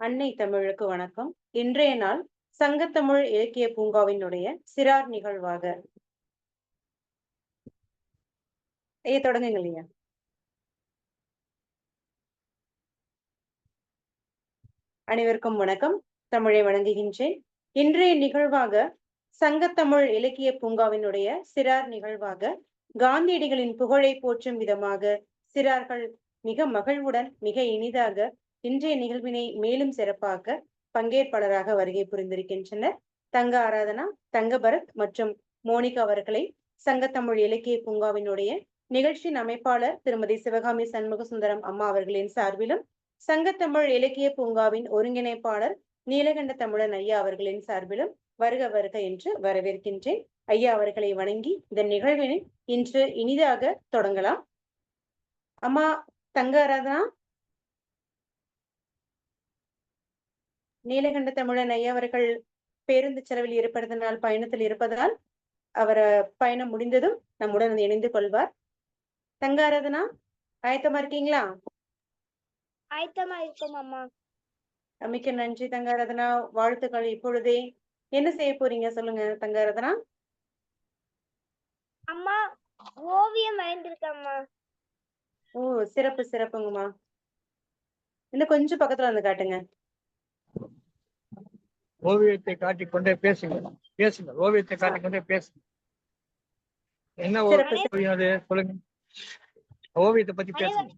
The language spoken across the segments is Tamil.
அன்னை தமிழுக்கு வணக்கம். இன்றைய நாள் சங்கத்தமிழ் இலக்கிய பூங்காவினுடைய சிறார் நிகழ்வாக தொடங்குங்க இல்லையா? அனைவருக்கும் வணக்கம். தமிழை வணங்குகின்றேன். இன்றைய நிகழ்வாக சங்கத்தமிழ் இலக்கிய பூங்காவினுடைய சிறார் நிகழ்வாக காந்தியடிகளின் புகழை போற்றும் விதமாக சிறார்கள் மிக மகிழ்வுடன் மிக இனிதாக இன்றைய நிகழ்வினை மேலும் சிறப்பாக பங்கேற்பாளராக வருகை புரிந்திருக்கின்றனர். தங்க ஆராதனா, தங்கபரத் மற்றும் மோனிகா அவர்களை சங்கத்தமிழ் இலக்கிய பூங்காவினுடைய நிகழ்ச்சியின் அமைப்பாளர் திருமதி சிவகாமி சண்முக சுந்தரம் அம்மா அவர்களின் சார்பிலும், சங்கத்தமிழ் இலக்கிய பூங்காவின் ஒருங்கிணைப்பாளர் நீலகண்ட தமிழன் ஐயா அவர்களின் சார்பிலும் வருக வருக என்று வரவேற்கின்றேன். ஐயா அவர்களை வணங்கி இந்த நிகழ்வினை இன்று இனிதாக தொடங்கலாம். அம்மா தங்க ஆராதனா, நீலகண்ட தமிழன் ஐயா அவர்கள் பேருந்து செலவில் இருப்பதனால் பயணத்தில் இருப்பதால் அவர் பயணம் முடிந்ததும் நம்முடன் இணைந்து கொள்வார். தங்க ஆராதனா, ஆயத்தமா இருக்கீங்களா? ஆயத்தமா இருக்கும் அம்மா. மிக்க நன்றி தங்க ஆராதனா. வாழ்த்துக்கள். இப்பொழுதே என்ன செய்ய போறீங்க சொல்லுங்க தங்க ஆராதனா. அம்மா ஓவியம் வரைந்திருக்கம்மா. ஓ, சிறப்பு சிறப்புங்கம்மா. இன்னும் கொஞ்சம் பக்கத்துல வந்து காட்டுங்க. ஓவியத்தை காட்டிக்கொண்டே பேசுங்க. ஓவியத்தை காட்டிக்கொண்டே பேசுங்க. என்ன ஓவியம் அது சொல்லுங்க. ஓவியத்தை பத்தி பேசுங்க.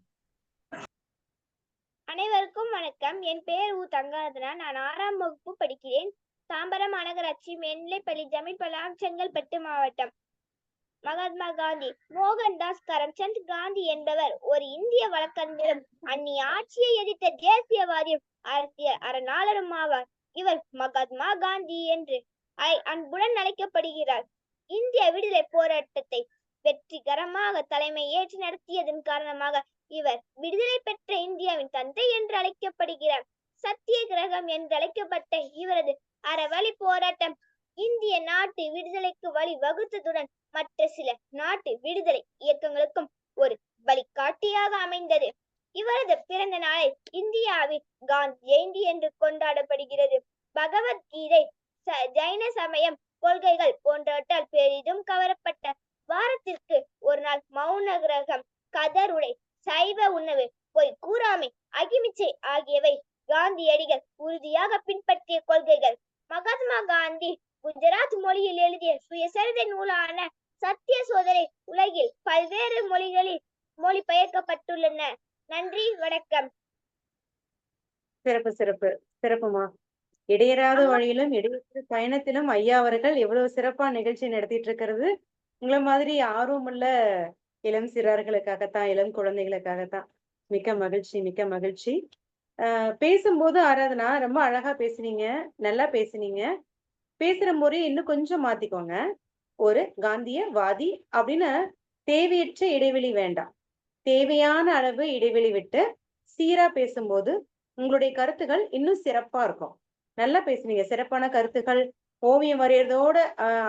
அனைவருக்கும் வணக்கம். என் பெயர் தங்காதனா. நான் 6ஆம் வகுப்பு படிக்கிறேன். தாம்பரம் மாநகராட்சி மேல்நிலைப்பள்ளி ஜமீன்பலாம், செங்கல்பட்டு மாவட்டம். மகாத்மா காந்தி. மோகன்தாஸ் கரம்சந்த் காந்தி என்பவர் ஒரு இந்திய வழக்கறிஞரும் அந்நிய ஆட்சியை எதிர்த்த தேசியவாதியும் அரசியல் அறநாளரும் ஆவார். இவர் மகாத்மா காந்தி என்று அன்புடன் அழைக்கப்படுகிறார். இந்திய விடுதலை போராட்டத்தை வெற்றிகரமாக தலைமை ஏற்று நடத்தியதன் காரணமாக இவர் விடுதலை பெற்ற இந்தியாவின் தந்தை என்று அழைக்கப்படுகிறார். சத்தியகிரகம் என்று அழைக்கப்பட்ட இவரது அறவழி போராட்டம் இந்திய நாட்டு விடுதலைக்கு வழி வகுத்ததுடன் மற்ற சில நாட்டு விடுதலை இயக்கங்களுக்கும் ஒரு வழிகாட்டியாக அமைந்தது. இவரது பிறந்த நாளை இந்தியாவில் காந்தி ஜெயந்தி என்று கொண்டாடப்படுகிறது. பகவத்கீதை, ஜைன சமயம் கொள்கைகள் போன்றவற்றால் பெரிதும் கவரப்பட்ட வாரத்திற்கு ஒரு நாள் மௌன கிரகம், கதருடை, சைவ உணவு, பொய் கூறாமை, அகிமிச்சை ஆகியவை காந்தியடிகள் உறுதியாக பின்பற்றிய கொள்கைகள். மகாத்மா காந்தி குஜராத் மொழியில் எழுதிய சுயசரிதை நூலான சத்திய சோதனை உலகில் பல்வேறு மொழிகளில் மொழிபெயர்க்கப்பட்டுள்ளன. நன்றி, வணக்கம். சிறப்பு சிறப்பு சிறப்புமா. இடையராத வழியிலும் இடையற்ற பயணத்திலும் ஐயா அவர்கள் எவ்வளவு சிறப்பா நிகழ்ச்சி நடத்திட்டு இருக்கிறது உங்களை மாதிரி ஆர்வமுள்ள இளம் சிறார்களுக்காகத்தான், இளம் குழந்தைகளுக்காகத்தான். மிக்க மகிழ்ச்சி, மிக்க மகிழ்ச்சி. பேசும்போது ஆராதனா ரொம்ப அழகா பேசுனீங்க, நல்லா பேசுனீங்க. பேசுற முறையை இன்னும் கொஞ்சம் மாத்திக்கோங்க. ஒரு காந்தியவாதி அப்படின்னு தேவையற்ற இடைவெளி வேண்டாம். தேவையான அளவு இடைவெளி விட்டு சீரா பேசும்போது உங்களுடைய கருத்துக்கள் இன்னும் சிறப்பா இருக்கும். நல்லா பேசுனீங்க. சிறப்பான கருத்துக்கள். ஓவியம் வரையறதோட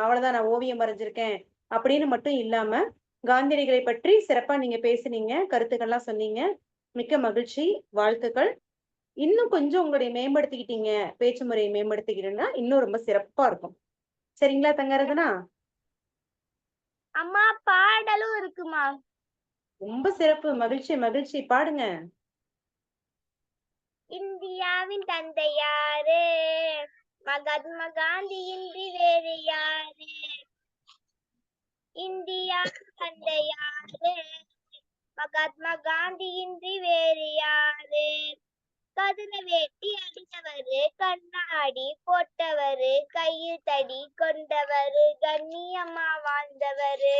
அவ்வளவுதான் நான் ஓவியம் வரைஞ்சிருக்கேன் அப்படின்னு மட்டும் இல்லாம காந்தியடிகளை பற்றி சிறப்பா நீங்க பேசுனீங்க, கருத்துக்கள்லாம் சொன்னீங்க. மிக்க மகிழ்ச்சி, வாழ்த்துக்கள். இன்னும் கொஞ்சம் உங்களுடைய மேம்படுத்திக்கிட்டீங்க, பேச்சு முறையை மேம்படுத்திக்கிட்டீங்கன்னா இன்னும் ரொம்ப சிறப்பா இருக்கும். சரிங்களா தங்கரதனா? அம்மா பாடலும் இருக்குமா? ரொம்ப சிறப்பு, மகிழ்ச்சி மகிழ்ச்சி. பாடுங்க. இந்தியாவின் தந்தை யாரு? மகாத்மா காந்தி இன்றி வேறு யாரு? இந்தியாவின் தந்தை யாரு? மகாத்மா காந்தி இன்றி வேறு யாரு? கதிர வேட்டி அடித்தவரு, கண்ணாடி போட்டவரு, கையில் தடி கொண்டவரு, கண்ணியம்மா வாழ்ந்தவரு,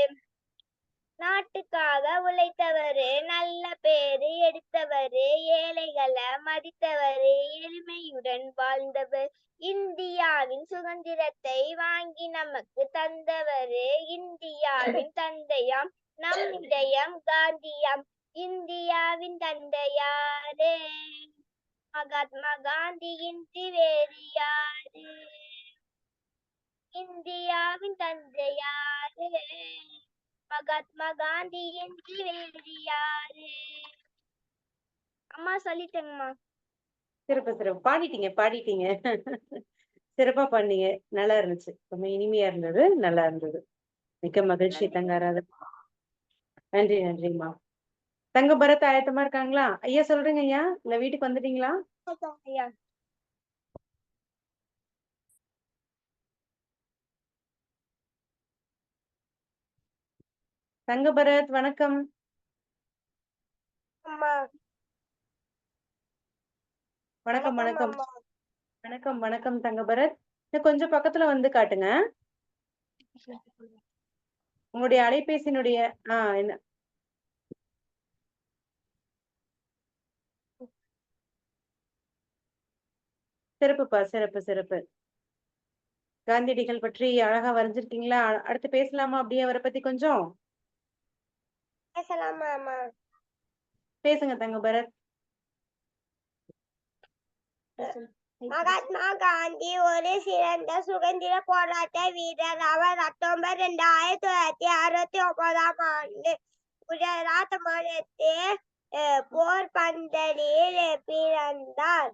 நாட்டுக்காக உழைத்தவரு, நல்ல பேரு எடுத்தவரு, ஏழைகளை மதித்தவரு, எளிமையுடன் வாழ்ந்தவர், இந்தியாவின் சுதந்திரத்தை வாங்கி நமக்கு தந்தவரு, இந்தியாவின் தந்தையாம் நம் இதயம் காந்தியாம். இந்தியாவின் தந்தையாரே மகாத்மா காந்தி இன்றி வேறு யாரு? இந்தியாவின் தந்தையாரே மகாத்மா காந்தி இன்றி வேறு யாரு? அம்மா சொல்லிட்டேங்கம்மா. சிறப்பு சிறப்பு. பாடிட்டீங்க பாடிட்டீங்க. சிறப்பா பண்ணீங்க. நல்லா இருந்துச்சு. ரொம்ப இனிமையா இருந்தது. நல்லா இருந்தது. மிக்க மகிழ்ச்சி தங்க ஆராதனா. நன்றி நன்றிம்மா. தங்க பரத் ஆயத்தமா இருக்காங்களா? ஐயா சொல்றேங்க ஐயா. இல்ல வீட்டுக்கு வந்துட்டீங்களா? ஐயா தங்க பரத் வணக்கம். அம்மா வணக்கம் வணக்கம். அம்மா. வணக்கம் வணக்கம் தங்க பரத். இன்னும் கொஞ்சம் பக்கத்துல வந்து காட்டுங்க. உங்களுடைய அலைபேசியினுடைய என்ன சிறப்புப்பா சிறப்பு சிறப்பு. காந்தியடிகள் பற்றி அழகா வரைஞ்சிருக்கீங்களா? அடுத்து பேசலாமா அப்படியே அவரை பத்தி கொஞ்சம்? பேசலாமா அம்மா? பேசுங்க தங்க பரத். மகாத்மா காந்தி ஒரு சிறந்த சுதந்திர போராட்ட வீரர். அவர் அக்டோபர் 1969ஆம் ஆண்டு குஜராத் மாநிலத்தில் போர்பந்தரில் பிறந்தார்.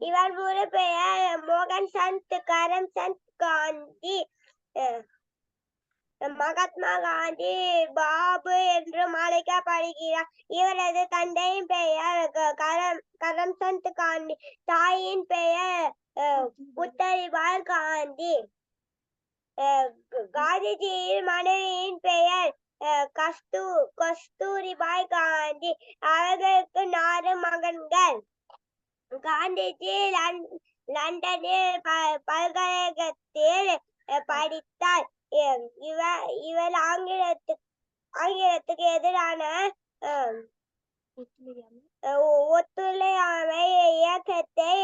இவர் முழு பெயர் மோகன் சந்த் கரம்சந்த் காந்தி. மகாத்மா காந்தி பாபு என்றும் அழைக்கப்படுகிறார். இவரது தந்தையின் பெயர் கரம்சந்த் காந்தி, தாயின் பெயர் புத்தரிபாய் காந்தி. காந்திஜியின் மனைவியின் பெயர் கஸ்தூரிபாய் காந்தி. அவர்களுக்கு 4 மகன்கள். காந்திஜி லண்டனில் பல்கலைக்கழகத்தில் படித்தார். இவர் ஆங்கிலத்துக்கு எதிரான ஒத்துழையாமை இயக்கத்தை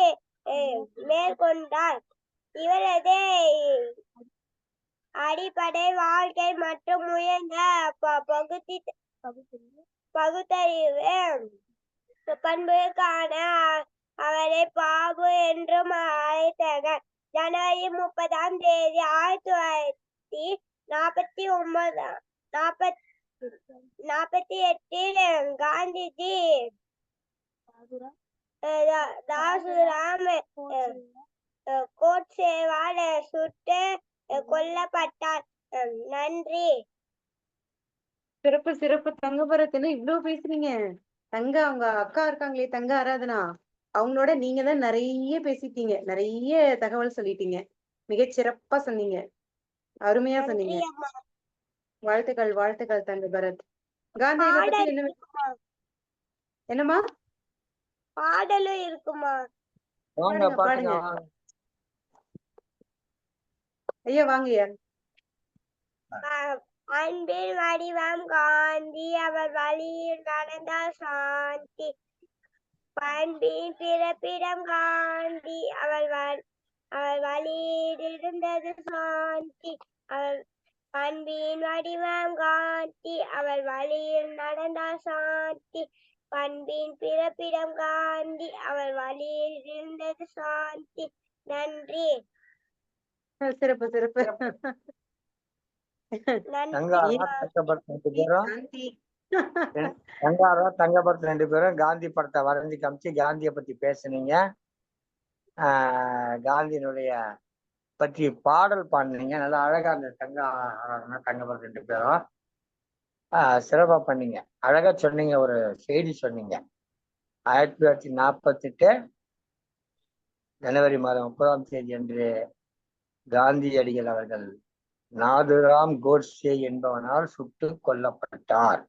மேற்கொண்டார். இவரது அடிப்படை வாழ்க்கை மற்றும் உயர்ந்த பகுத்தறிவு பண்புக்கான அவரை பாபு என்றும் அழைத்தனர். ஜனவரி 30ஆம் தேதி 1948 காந்திஜி தாசுராம் கோட்சேவால் சுட்டு கொல்லப்பட்டார். நன்றி. சிறப்பு சிறப்பு தங்க பரத். என்ன இவ்வளவு பேசுறீங்க? தங்க அவங்க அக்கா இருக்காங்களே தங்க ஆராதனா, அவங்களோட நீங்க தான் நிறைய பேசிட்டீங்க. நிறைய தகவல் சொல்லிட்டீங்க. மிகச் சிறப்பா சொன்னீங்க. அருமையா சொன்னீங்க. வாழ்த்துக்கள் வாழ்த்துக்கள் தங்க பரத். காந்தியை பத்தி என்னமா பாடலும் இருக்குமா? வாங்க பாடுங்க பாட்டுங்க. பாடுங்க ஐயா. வாங்கய்யா. அன்பின் வடிவம் காந்தி, அவர் வழியில் நடந்தார் சாந்தி. பண்பின் பிறப்பிடம் காந்தி, அவர் வழியில் இருந்தது சாந்தி. பண்பின் வடிவம் காந்தி, அவர் வழியில் நடந்தார் சாந்தி. பண்பின் பிறப்பிடம் காந்தி, அவர் வழியில் இருந்தது சாந்தி. நன்றி. சிறப்பு சிறப்பு. தங்கபரத் 2 பேரும் காந்தி படத்தை வரைஞ்சி காமிச்சு காந்திய பத்தி பேசுனீங்க. காந்தியினுடைய பற்றி பாடல் பாடினீங்க. நல்லா அழகா இருந்தது. தங்கபரத் 2 பேரும் சிறப்பா பண்ணீங்க. அழகா சொன்னீங்க. ஒரு செய்தி சொன்னீங்க. 1948 ஜனவரி மாதம் 30ஆம் தேதி அன்று காந்தியடிகள் அவர்கள் நாதுராம் கோட்சே என்பவனால் சுட்டு கொல்லப்பட்டார்.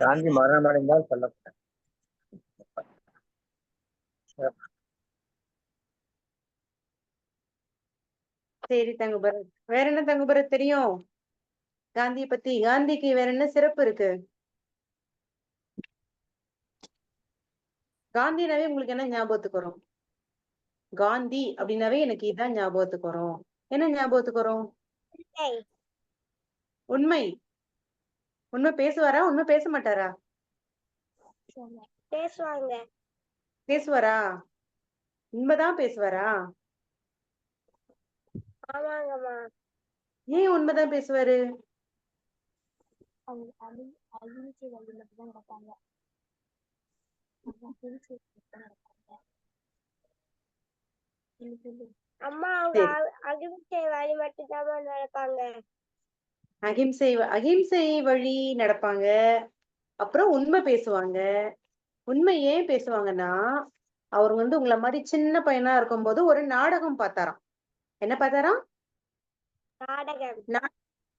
காந்தி மரணமடைந்தால் கொல்லப்பட்டார். சரி தங்க பரத். வேற என்ன தங்க பரத் தெரியும் காந்தியை பத்தி? காந்திக்கு வேற என்ன சிறப்பு இருக்கு? காந்தினாவே உங்களுக்கு என்ன ஞாபகத்துக்கு வரும்? காந்தி அப்படின்னாவே எனக்கு இதான் ஞாபகத்துக்கு வரும். என்ன ஞாபகத்துக்கு வரும்? உண்மை. உண்மை பேசுவாரா? உண்மை பேச மாட்டாரா? பேசுவாங்க. பேசுவாரா? உண்மைதான் பேசுவாரா? ஆமாங்கம்மா. ஏன் உண்மைதான் பேசுவாரு? அம்மா அவங்க அகிம்சை வழி மட்டும்தான் நடப்பாங்க. அகிம்சை வழி நடப்பாங்க. அப்புறம் உண்மை பேசுவாங்க. உண்மை ஏன் பேசுவாங்கன்னா, அவர் உங்களை மாதிரி சின்ன பையனா இருக்கும்போது ஒரு நாடகம் பார்த்தாராம். என்ன பார்த்தாராம்?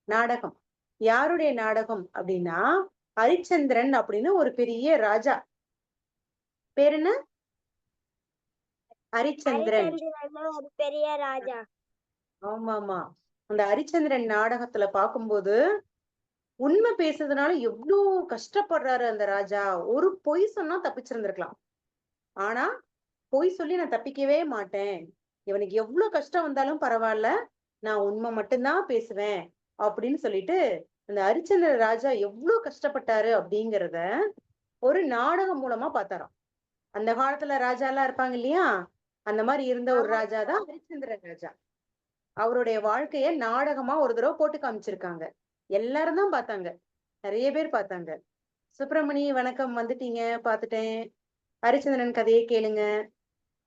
நாடகம். யாருடைய நாடகம் அப்படின்னா, ஹரிச்சந்திரன் அப்படின்னு ஒரு பெரிய ராஜா. பேர் என்ன? ஹரிச்சந்திரன். ஒரு பெரிய ராஜா. ஆமா. அந்த ஹரிச்சந்திரன் நாடகத்துல பார்க்கும்போது உண்மை பேசுறதுனால எவ்வளவு கஷ்டப்படுறாரு அந்த ராஜா. ஒரு பொய் சொன்னா தப்பிச்சிருந்திருக்கலாம். ஆனா பொய் சொல்லி நான் தப்பிக்கவே மாட்டேன், இவனுக்கு எவ்வளவு கஷ்டம் வந்தாலும் பரவாயில்ல, நான் உண்மை மட்டும்தான் பேசுவேன் அப்படின்னு சொல்லிட்டு அந்த ஹரிச்சந்திர ராஜா எவ்வளவு கஷ்டப்பட்டாரு அப்படிங்கிறத ஒரு நாடகம் மூலமா பார்த்தாராம். அந்த காலத்துல ராஜா எல்லாம் இருப்பாங்க இல்லையா, அந்த மாதிரி இருந்த ஒரு ராஜா தான் ஹரிச்சந்திர ராஜா. அவருடைய வாழ்க்கைய நாடகமா ஒரு தடவை போட்டு காமிச்சிருக்காங்க. எல்லாரும் தான் பார்த்தாங்க, நிறைய பேர் பார்த்தாங்க. சுப்பிரமணி வணக்கம், வந்துட்டீங்க, பார்த்துட்டேன். ஹரிச்சந்திரன் கதையை கேளுங்க.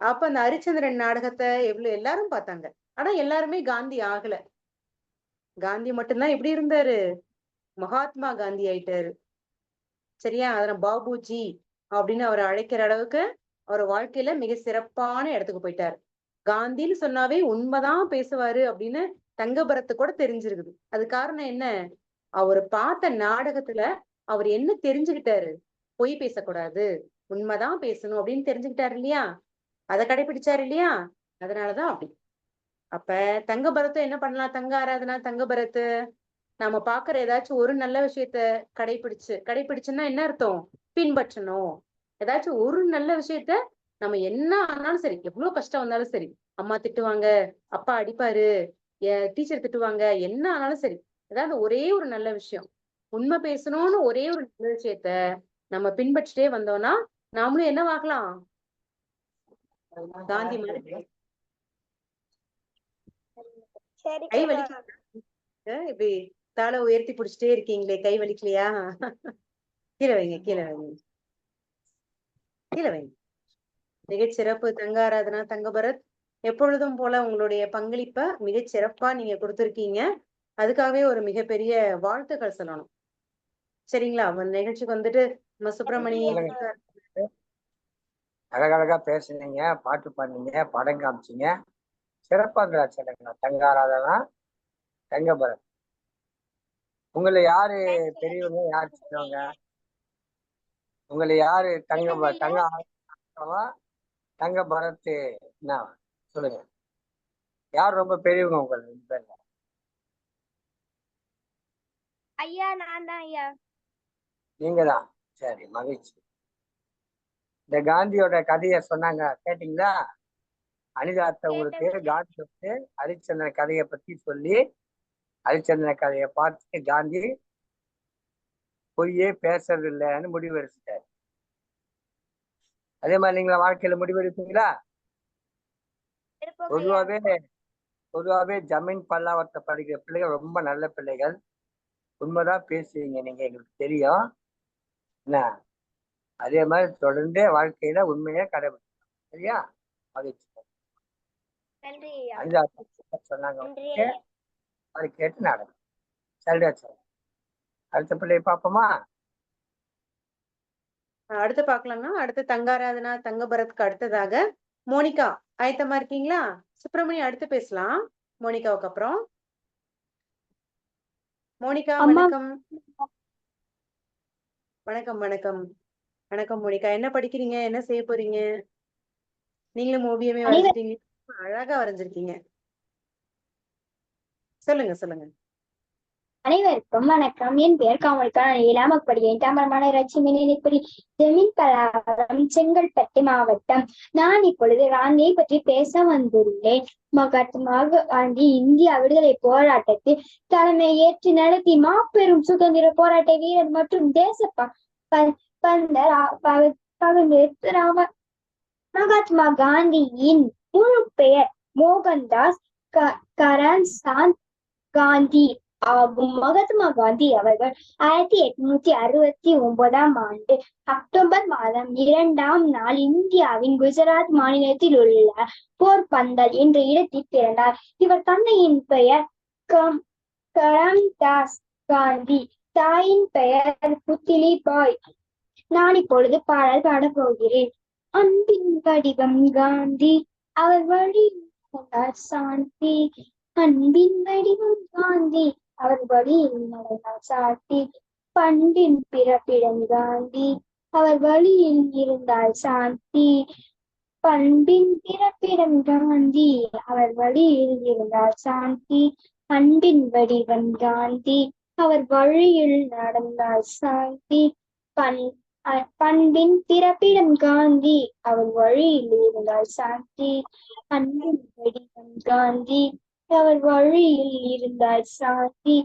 அப்ப அந்த ஹரிச்சந்திரன் நாடகத்தை எல்லாரும் பார்த்தாங்க. ஆனா எல்லாருமே காந்தி ஆகல. காந்தி மட்டும்தான் எப்படி இருந்தாரு? மகாத்மா காந்தி ஆயிட்டாரு. சரியா? அதனால பாபுஜி அப்படின்னு அவரை அழைக்கிற அளவுக்கு அவர் வாழ்க்கையில மிக சிறப்பான இடத்துக்கு போயிட்டாரு. காந்தின்னு சொன்னாவே உண்மைதான் பேசுவாரு அப்படின்னு தங்கபரத்து கூட தெரிஞ்சிருக்குது. அது காரணம் என்ன? அவர் பார்த்த நாடகத்துல அவர் என்ன தெரிஞ்சுக்கிட்டாரு? பொய் பேசக்கூடாது, உண்மைதான் பேசணும் அப்படின்னு தெரிஞ்சுக்கிட்டாரு இல்லையா? அதை கடைபிடிச்சாரு இல்லையா? அதனாலதான் அப்படி. அப்ப தங்கபரத்தை என்ன பண்ணலாம்? தங்க ஆராதனா தங்கபரத்து நாம பாக்குற ஏதாச்சும் ஒரு நல்ல விஷயத்த கடைபிடிச்சுன்னா என்ன அர்த்தம்? பின்பற்றணும். ஏதாச்சும் ஒரு நல்ல விஷயத்த நம்ம என்ன ஆனாலும் சரி, எவ்வளவு கஷ்டம் வந்தாலும் சரி, அம்மா திட்டுவாங்க, அப்பா அடிப்பாரு, டீச்சர் திட்டுவாங்க, என்ன ஆனாலும் சரி, ஏதாவது ஒரே ஒரு நல்ல விஷயம், உண்மை பேசணும்னு ஒரே ஒரு நல்ல விஷயத்த நம்ம பின்பற்றிட்டே வந்தோம்னா நாமளும் என்னவாகலாம்? காந்தி மாதிரி. கை வலிக்க இப்படி தலை உயர்த்தி பிடிச்சிட்டே இருக்கீங்களே, கை வலிக்கலையா? கீழே வைங்க, கீழே வைங்க, கீழே வைங்க. மிகச்சிறப்பு தங்க ஆராதனா தங்கபரத். எப்பொழுதும் போல உங்களுடைய பங்களிப்பை மிகச் சிறப்பா நீங்க கொடுத்திருக்கீங்க. அதுக்காகவே ஒரு மிகப்பெரிய வாழ்த்துக்கள் சொல்லணும். சரிங்களா? நிகழ்ச்சிக்கு வந்துட்டு நம்ம சுப்பிரமணி அழகழகா பேசுனீங்க, பாட்டு பாடுனீங்க, படம் காமிச்சீங்க, சிறப்பா இருந்தா தங்க ஆராதனா தங்கபரத். உங்களை யாரு பெரியவங்க, யாரு சின்னவங்க? உங்களை யாரு தங்கபரத் என்ன சொல்லுங்க, யார் ரொம்ப பெரியவங்க உங்க ரெண்டு பேர்ல? ஐயா நான் தான் ஐயா. நீங்க தான். சரி, மகிழ்ச்சி. இந்த காந்தியோட கதையை சொன்னாங்க, கேட்டீங்களா? அனிதாத்த உங்களுக்கு காந்தி வந்து ஹரிச்சந்திரன் கதையை பத்தி சொல்லி, ஹரிச்சந்திரன் கதையை பார்த்து காந்தி பொய்யே பேசுறது இல்லைன்னு முடிவு எடுத்துட்டாரு. அதே மாதிரி நீங்களா வாழ்க்கையில முடிவு எடுப்பீங்களா? பொதுவாவே ஜமீன் பல்லாவரத்தை படிக்கிற பிள்ளைகள் ரொம்ப நல்ல பிள்ளைகள், உண்மைதான் பேசுவீங்க, நீங்க எங்களுக்கு தெரியும் என்ன. அதே மாதிரி தொடர்ந்து வாழ்க்கையில உண்மையா கடைபிடிக்கணும். சரியா? மகிழ்ச்சி. சொன்னாங்க, அது கேட்டு நடக்கும். சரிடா, சரி. அடுத்த பிள்ளையை பார்ப்போமா? அடுத்து பாக்கலாம்னா, அடுத்து தங்காராதனா தங்கபரத்துக்கு அடுத்ததாக மோனிகா ஆயத்தமா இருக்கீங்களா? சுப்பிரமணியம் அடுத்து பேசலாம் மோனிகாவுக்கு அப்புறம். மோனிகா வணக்கம். வணக்கம் வணக்கம் வணக்கம் மோனிகா. என்ன படிக்கிறீங்க? என்ன செய்ய போறீங்க? நீங்களும் ஓவியமே வரைஞ்சிட்டீங்க, அழகா வரைஞ்சிருக்கீங்க. சொல்லுங்க சொல்லுங்க. அனைவருக்கும் வணக்கம். என் பெயர் காமலிகா. நான் 7ஆம் வகுப்பு படிக்கிறேன். தாம்பரமாநகராட்சி மேல்நிலைப்பள்ளி, ஜமீன் பல்லாவரம், செங்கல்பட்டு மாவட்டம். நான் இப்பொழுது காந்தியை பற்றி பேச வந்துள்ளேன். மகாத்மா காந்தி இந்தியா விடுதலை போராட்டத்தில் தலைமை ஏற்று நடத்தி மாபெரும் சுதந்திர போராட்ட வீரர் மற்றும் தேச பந்தர். மகாத்மா காந்தியின் முழு பெயர் மோகன்தாஸ் கரம்சந்த் காந்தி. ஆகும். மகாத்மா காந்தி அவர்கள் 1869 அக்டோபர் மாதம் 2ஆம் நாள் இந்தியாவின் குஜராத் மாநிலத்தில் உள்ள போர்பந்தர் என்ற இடத்தில் பிறந்தார். இவர் தந்தையின் பெயர் கரம்தாஸ் காந்தி, தாயின் பெயர் புத்திலி பாய். நான் இப்பொழுது பாடல் பாடப் போகிறேன். அன்பின் வடிவம் காந்தி, அவர் வழி சாந்தி. அன்பின் வடிவம் காந்தி, அவர் வழியில் நடந்தார் சாந்தி. பண்பின் பிறப்பிடம் காந்தி, அவர் வழியில் இருந்தால் சாந்தி. பண்பின் பிறப்பிடம் காந்தி, அவர் வழியில் இருந்தால் சாந்தி. அன்பின் வடிவம் காந்தி, அவர் வழியில் நடந்தால் சாந்தி. பண்பின் பிறப்பிடம் காந்தி, அவர் வழியில் இருந்தால் சாந்தி. அன்பின் வடிவம் காந்தி, அவர் வழியில் இருந்தால் சாந்தி.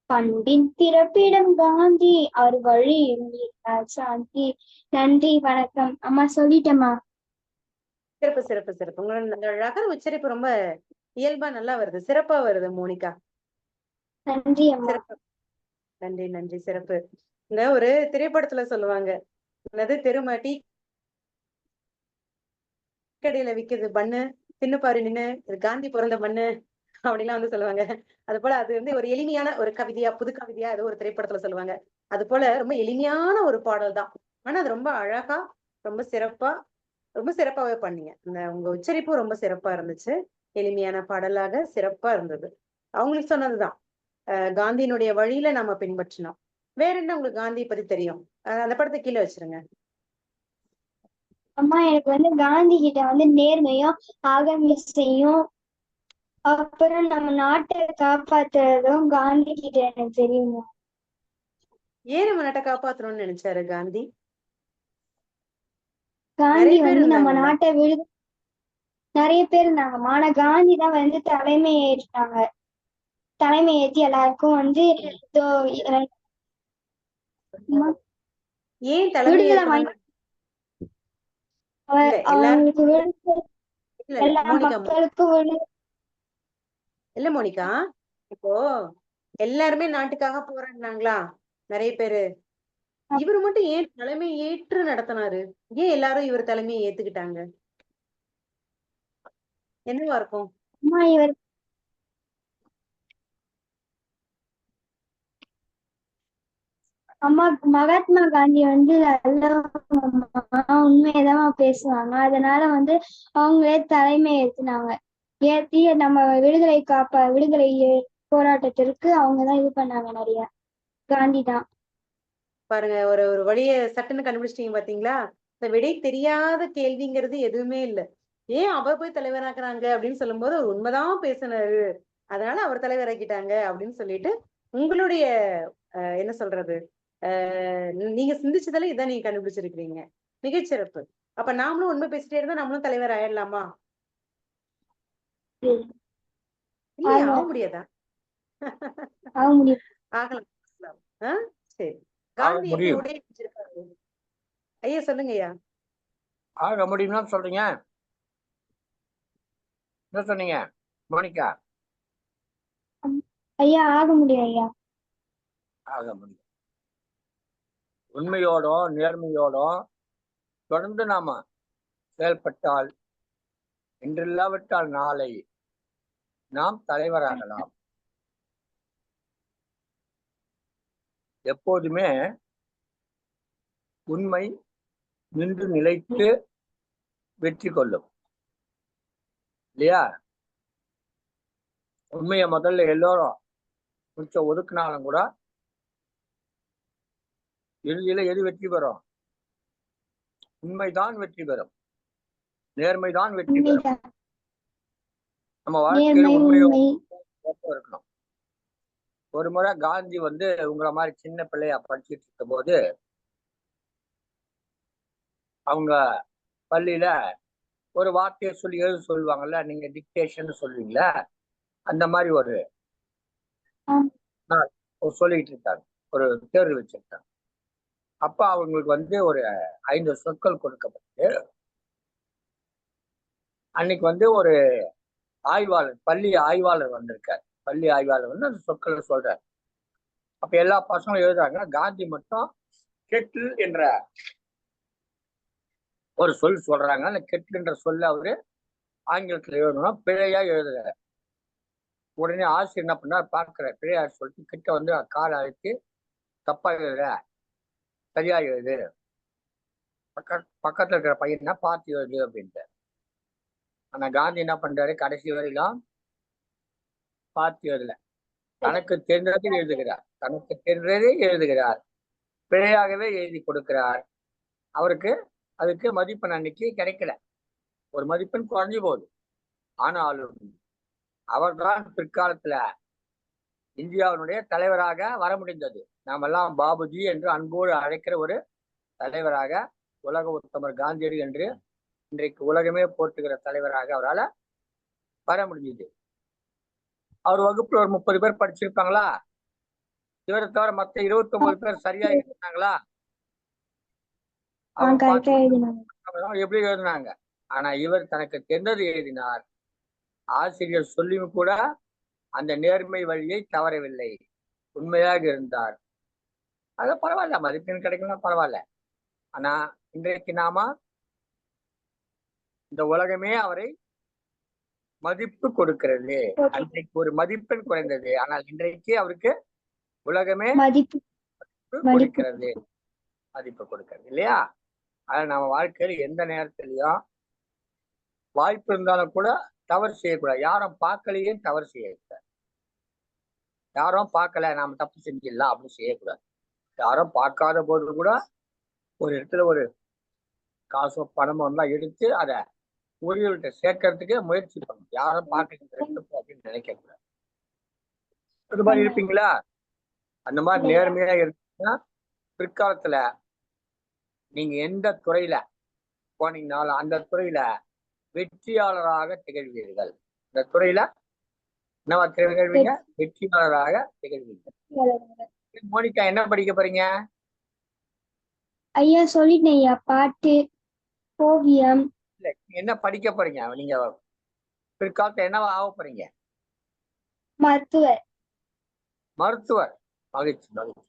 பண்பின் பிறப்பிடம் காந்தி, அவர் வழியில் இருந்தால் சாந்தி. நன்றி, வணக்கம். அம்மா சொல்லிட்டேம்மா. சிறப்பு சிறப்பு சிறப்பு. உங்களோட நகர் உச்சரிப்பு ரொம்ப இயல்பா நல்லா வருது, சிறப்பா வருது மோனிகா. நன்றி அம்மா. சிறப்பு. நன்றி நன்றி, சிறப்பு. இந்த ஒரு திரைப்படத்துல சொல்லுவாங்க, என்னது, தெருமாட்டி கடையில விக்குது பண்ணு, தின்னு பாரு நின்னு, இது காந்தி பிறந்த மண்ணு அப்படிலாம் வந்து சொல்லுவாங்க. அது போல அது வந்து ஒரு எளிமையான ஒரு கவிதையா, புது கவிதையா ஏதோ ஒரு திரைப்படத்துல சொல்லுவாங்க. அது போல ரொம்ப எளிமையான ஒரு பாடல் தான், ஆனா அது ரொம்ப அழகா, ரொம்ப சிறப்பா, ரொம்ப சிறப்பாவே பண்ணீங்க. இந்த உங்க உச்சரிப்பும் ரொம்ப சிறப்பா இருந்துச்சு, எளிமையான பாடலாக சிறப்பா இருந்தது. அவங்களுக்கு சொன்னதுதான், காந்தியினுடைய வழியில நம்ம பின்பற்றினோம். வேற என்ன உங்களுக்கு காந்தியை பத்தி தெரியும்? அந்த படத்தை கீழே வச்சிருங்க. அம்மா, எனக்கு வந்து காந்தி கிட்ட வந்து நேர்மையும் அகமிசையும் அப்புறம் நம்ம நாட்டை காப்பாத்துறதும் காந்தி கிட்ட எனக்கு தெரியுமா. ஏன் நம்ம நாட்டை காப்பாத்தணும்னு நினைச்சாரு காந்தி? காந்தி நிறைய பேர் வந்து நம்ம இருந்தாங்கல்ல. நாட்டை நிறைய பேர் இருந்தாங்கம்மா. ஆனா காந்தி தான் வந்து தலைமை ஏற்றாங்க. தலைமை ஏற்றி எல்லாருக்கும் வந்து ஏன் தலைமை விடுதலை ஏற்கணும்னு? இல்ல அவங்களுக்கு இல்ல எல்லா மோனிகா, மக்களுக்கும் இல்ல மோனிகா, இப்போ எல்லாருமே நாட்டுக்காக போராடினாங்களா நிறைய பேரு? இவரு மட்டும் ஏன் தலைமை ஏற்று நடத்தினாரு? ஏன் எல்லாரும் இவர் தலைமையை ஏத்துக்கிட்டாங்க? என்னவா இருக்கும்? அம்மா, இவர் அம்மா மகாத்மா காந்தி வந்து உண்மையதான் பேசுவாங்க. அதனால வந்து அவங்களே தலைமை ஏத்துனாங்க. ஏத்தி நம்ம விடுதலை போராட்டத்திற்கு அவங்கதான் இது பண்ணாங்க நிறைய. காந்தி தான். பாருங்க, ஒரு ஒரு வழிய சட்டுன்னு கண்டுபிடிச்சிட்டீங்க பாத்தீங்களா? இந்த விடை தெரியாத கேள்விங்கிறது எதுவுமே இல்ல. ஏன் அவர் போய் தலைவராக்குறாங்க அப்படின்னு சொல்லும் போது அவர் உண்மைதான் பேசினாரு, அதனால அவர் தலைவராக்கிட்டாங்க அப்படின்னு சொல்லிட்டு உங்களுடைய என்ன சொல்றது, நீங்க சிந்திச்சதால இதான் நீங்க கண்டுபிடிச்சிருக்கீங்க. மிகச்சிறப்பு. அப்ப நாமளும் உண்மை பேசிட்டே இருந்தா நம்மளும் தலைவர் ஆயிடலாமா? இல்லையா? ஆக முடியாதா? ஆகலாம். சரி. காந்தி எப்படி உடைய வச்சிருக்காரு? ஐயா சொல்லுங்க ஐயா. ஆக முடியும்னா சொல்றீங்க, என்ன சொன்னீங்க மோனிகா? ஐயா ஆக முடியும் ஐயா. ஆக முடியும். உண்மையோடும் நேர்மையோடும் தொடர்ந்து நாம செயல்பட்டால் இன்றில்லாவிட்டால் நாளை நாம் தலைவராகலாம். எப்போதுமே உண்மை நின்று நிலைத்து வெற்றி கொள்ளும் இல்லையா? உண்மையை முதல்ல எல்லோரும் கொஞ்சம் ஒதுக்குனாலும் கூட இறுதியில எது வெற்றி பெறும்? உண்மைதான் வெற்றி பெறும், நேர்மைதான் வெற்றி பெறும். நம்ம வாழ்க்கையில உண்மையோட இருக்கணும். ஒரு முறை காந்தி வந்து உங்களை மாதிரி சின்ன பிள்ளையா படிச்சுட்டு இருக்க போது அவங்க பள்ளியில ஒரு வார்த்தையை சொல்லி எழுத சொல்லுவாங்கல்ல, நீங்க டிக்டேஷன் சொல்லுவீங்களா, அந்த மாதிரி ஒரு சொல்லிட்டு இருக்காங்க, ஒரு தேர்வு வச்சிருக்காங்க. அப்ப அவங்களுக்கு வந்து ஒரு 5 சொற்கள் கொடுக்கப்பட்டு அன்னைக்கு வந்து ஒரு ஆய்வாளர், பள்ளி ஆய்வாளர் வந்திருக்கார். பள்ளி ஆய்வாளர் வந்து அந்த சொற்களை சொல்றார். அப்ப எல்லா பசங்களும் எழுதுறாங்க. காந்தி மட்டும் கெட்டில் என்ற ஒரு சொல் சொல்றாங்க. அந்த கெட்டில் என்ற சொல்ல அவரு ஆங்கிலத்துல எழுதணும், பிழையா எழுதுறாரு. உடனே ஆசிரியர் என்ன பண்ணார், பார்க்கிறார், பிழையா சொல்லிட்டு கிட்ட வந்து காலை அழைத்து, தப்பா எழுதுற, சரியா எழுது, பக்கத்துல இருக்கிற பையனா பார்த்து எழுது அப்படின்ட்டு. ஆனா காந்தி என்ன பண்றாரு, கடைசி வரையிலும் பார்த்து எழுதல, தனக்கு தெரிந்ததை எழுதுகிறார், தனக்கு தெரிந்ததை எழுதுகிறார், பிழையாகவே எழுதி கொடுக்கிறார். அவருக்கு அதுக்கு மதிப்பெண் அன்னைக்கு கிடைக்கல, ஒரு மதிப்பெண் குறைஞ்சு போகுது. ஆனாலும் அவர்தான் பிற்காலத்துல இந்தியாவினுடைய தலைவராக வர முடிந்தது. நாமெல்லாம் பாபுஜி என்று அன்போடு அழைக்கிற ஒரு தலைவராக, உலக உத்தமர் காந்தியடி என்று இன்றைக்கு உலகமே போற்றுகிற தலைவராக அவரால் வர முடிஞ்சது. அவர் வகுப்புல ஒரு 30 பேர் படிச்சிருப்பாங்களா? இவரை தவிர மற்ற 29 பேர் சரியா எழுதினாங்களா? எப்படி எழுதினாங்க? ஆனா இவர் தனக்கு தெரிந்தது எழுதினார். ஆசிரியர் சொல்லியும் கூட அந்த நேர்மை வழியை தவறவில்லை, உண்மையாக இருந்தார். அது பரவாயில்ல, மதிப்பெண் கிடைக்கலாம் பரவாயில்ல. ஆனா இன்றைக்கு நாம இந்த உலகமே அவரை மதிப்பு கொடுக்கிறது. அன்றைக்கு ஒரு மதிப்பெண் குறைந்தது, ஆனால் இன்றைக்கு அவருக்கு உலகமே மதிப்பு கொடுக்கிறது, மதிப்பு கொடுக்கிறது இல்லையா? அதனால நம்ம வாழ்க்கையில எந்த நேரத்திலையும் வாய்ப்பு இருந்தாலும் கூட தவறு செய்யக்கூடாது. யாரும் பார்க்கலையே தவறு செய்யக்கூடாது. யாரும் பார்க்கல நாம தப்பு செஞ்சிடலாம் அப்படின்னு செய்யக்கூடாது. யாரும் பார்க்காத போது கூட ஒரு இடத்துல ஒரு காசோ பணமோ எல்லாம் எடுத்து அதை உரியவர்கிட்ட சேர்க்கறதுக்கு முயற்சி பண்ணணும். யாரும் பார்க்க அப்படின்னு நினைக்க கூடாது. அது மாதிரி இருப்பீங்களா? அந்த மாதிரி நேர்மையா இருந்தீங்கன்னா பிற்காலத்துல நீங்க எந்த துறையில போனீங்கனாலும் அந்த துறையில வெற்றியாளராக திகழ்வீர்கள். இந்த துறையில என்னவா திகழ்வீங்க? வெற்றியாளராக திகழ்வீர்கள். மோனிகா என்ன படிக்க போறீங்க? ஐயா சொல்லிட்டேன் ஐயா, பாட்டு, ஓவியம். இல்ல, என்ன படிக்க போறீங்க? நீங்க பிற்காலத்துல என்னவா ஆக போறீங்க? மருத்துவர். மருத்துவர். மகிழ்ச்சி மகிழ்ச்சி.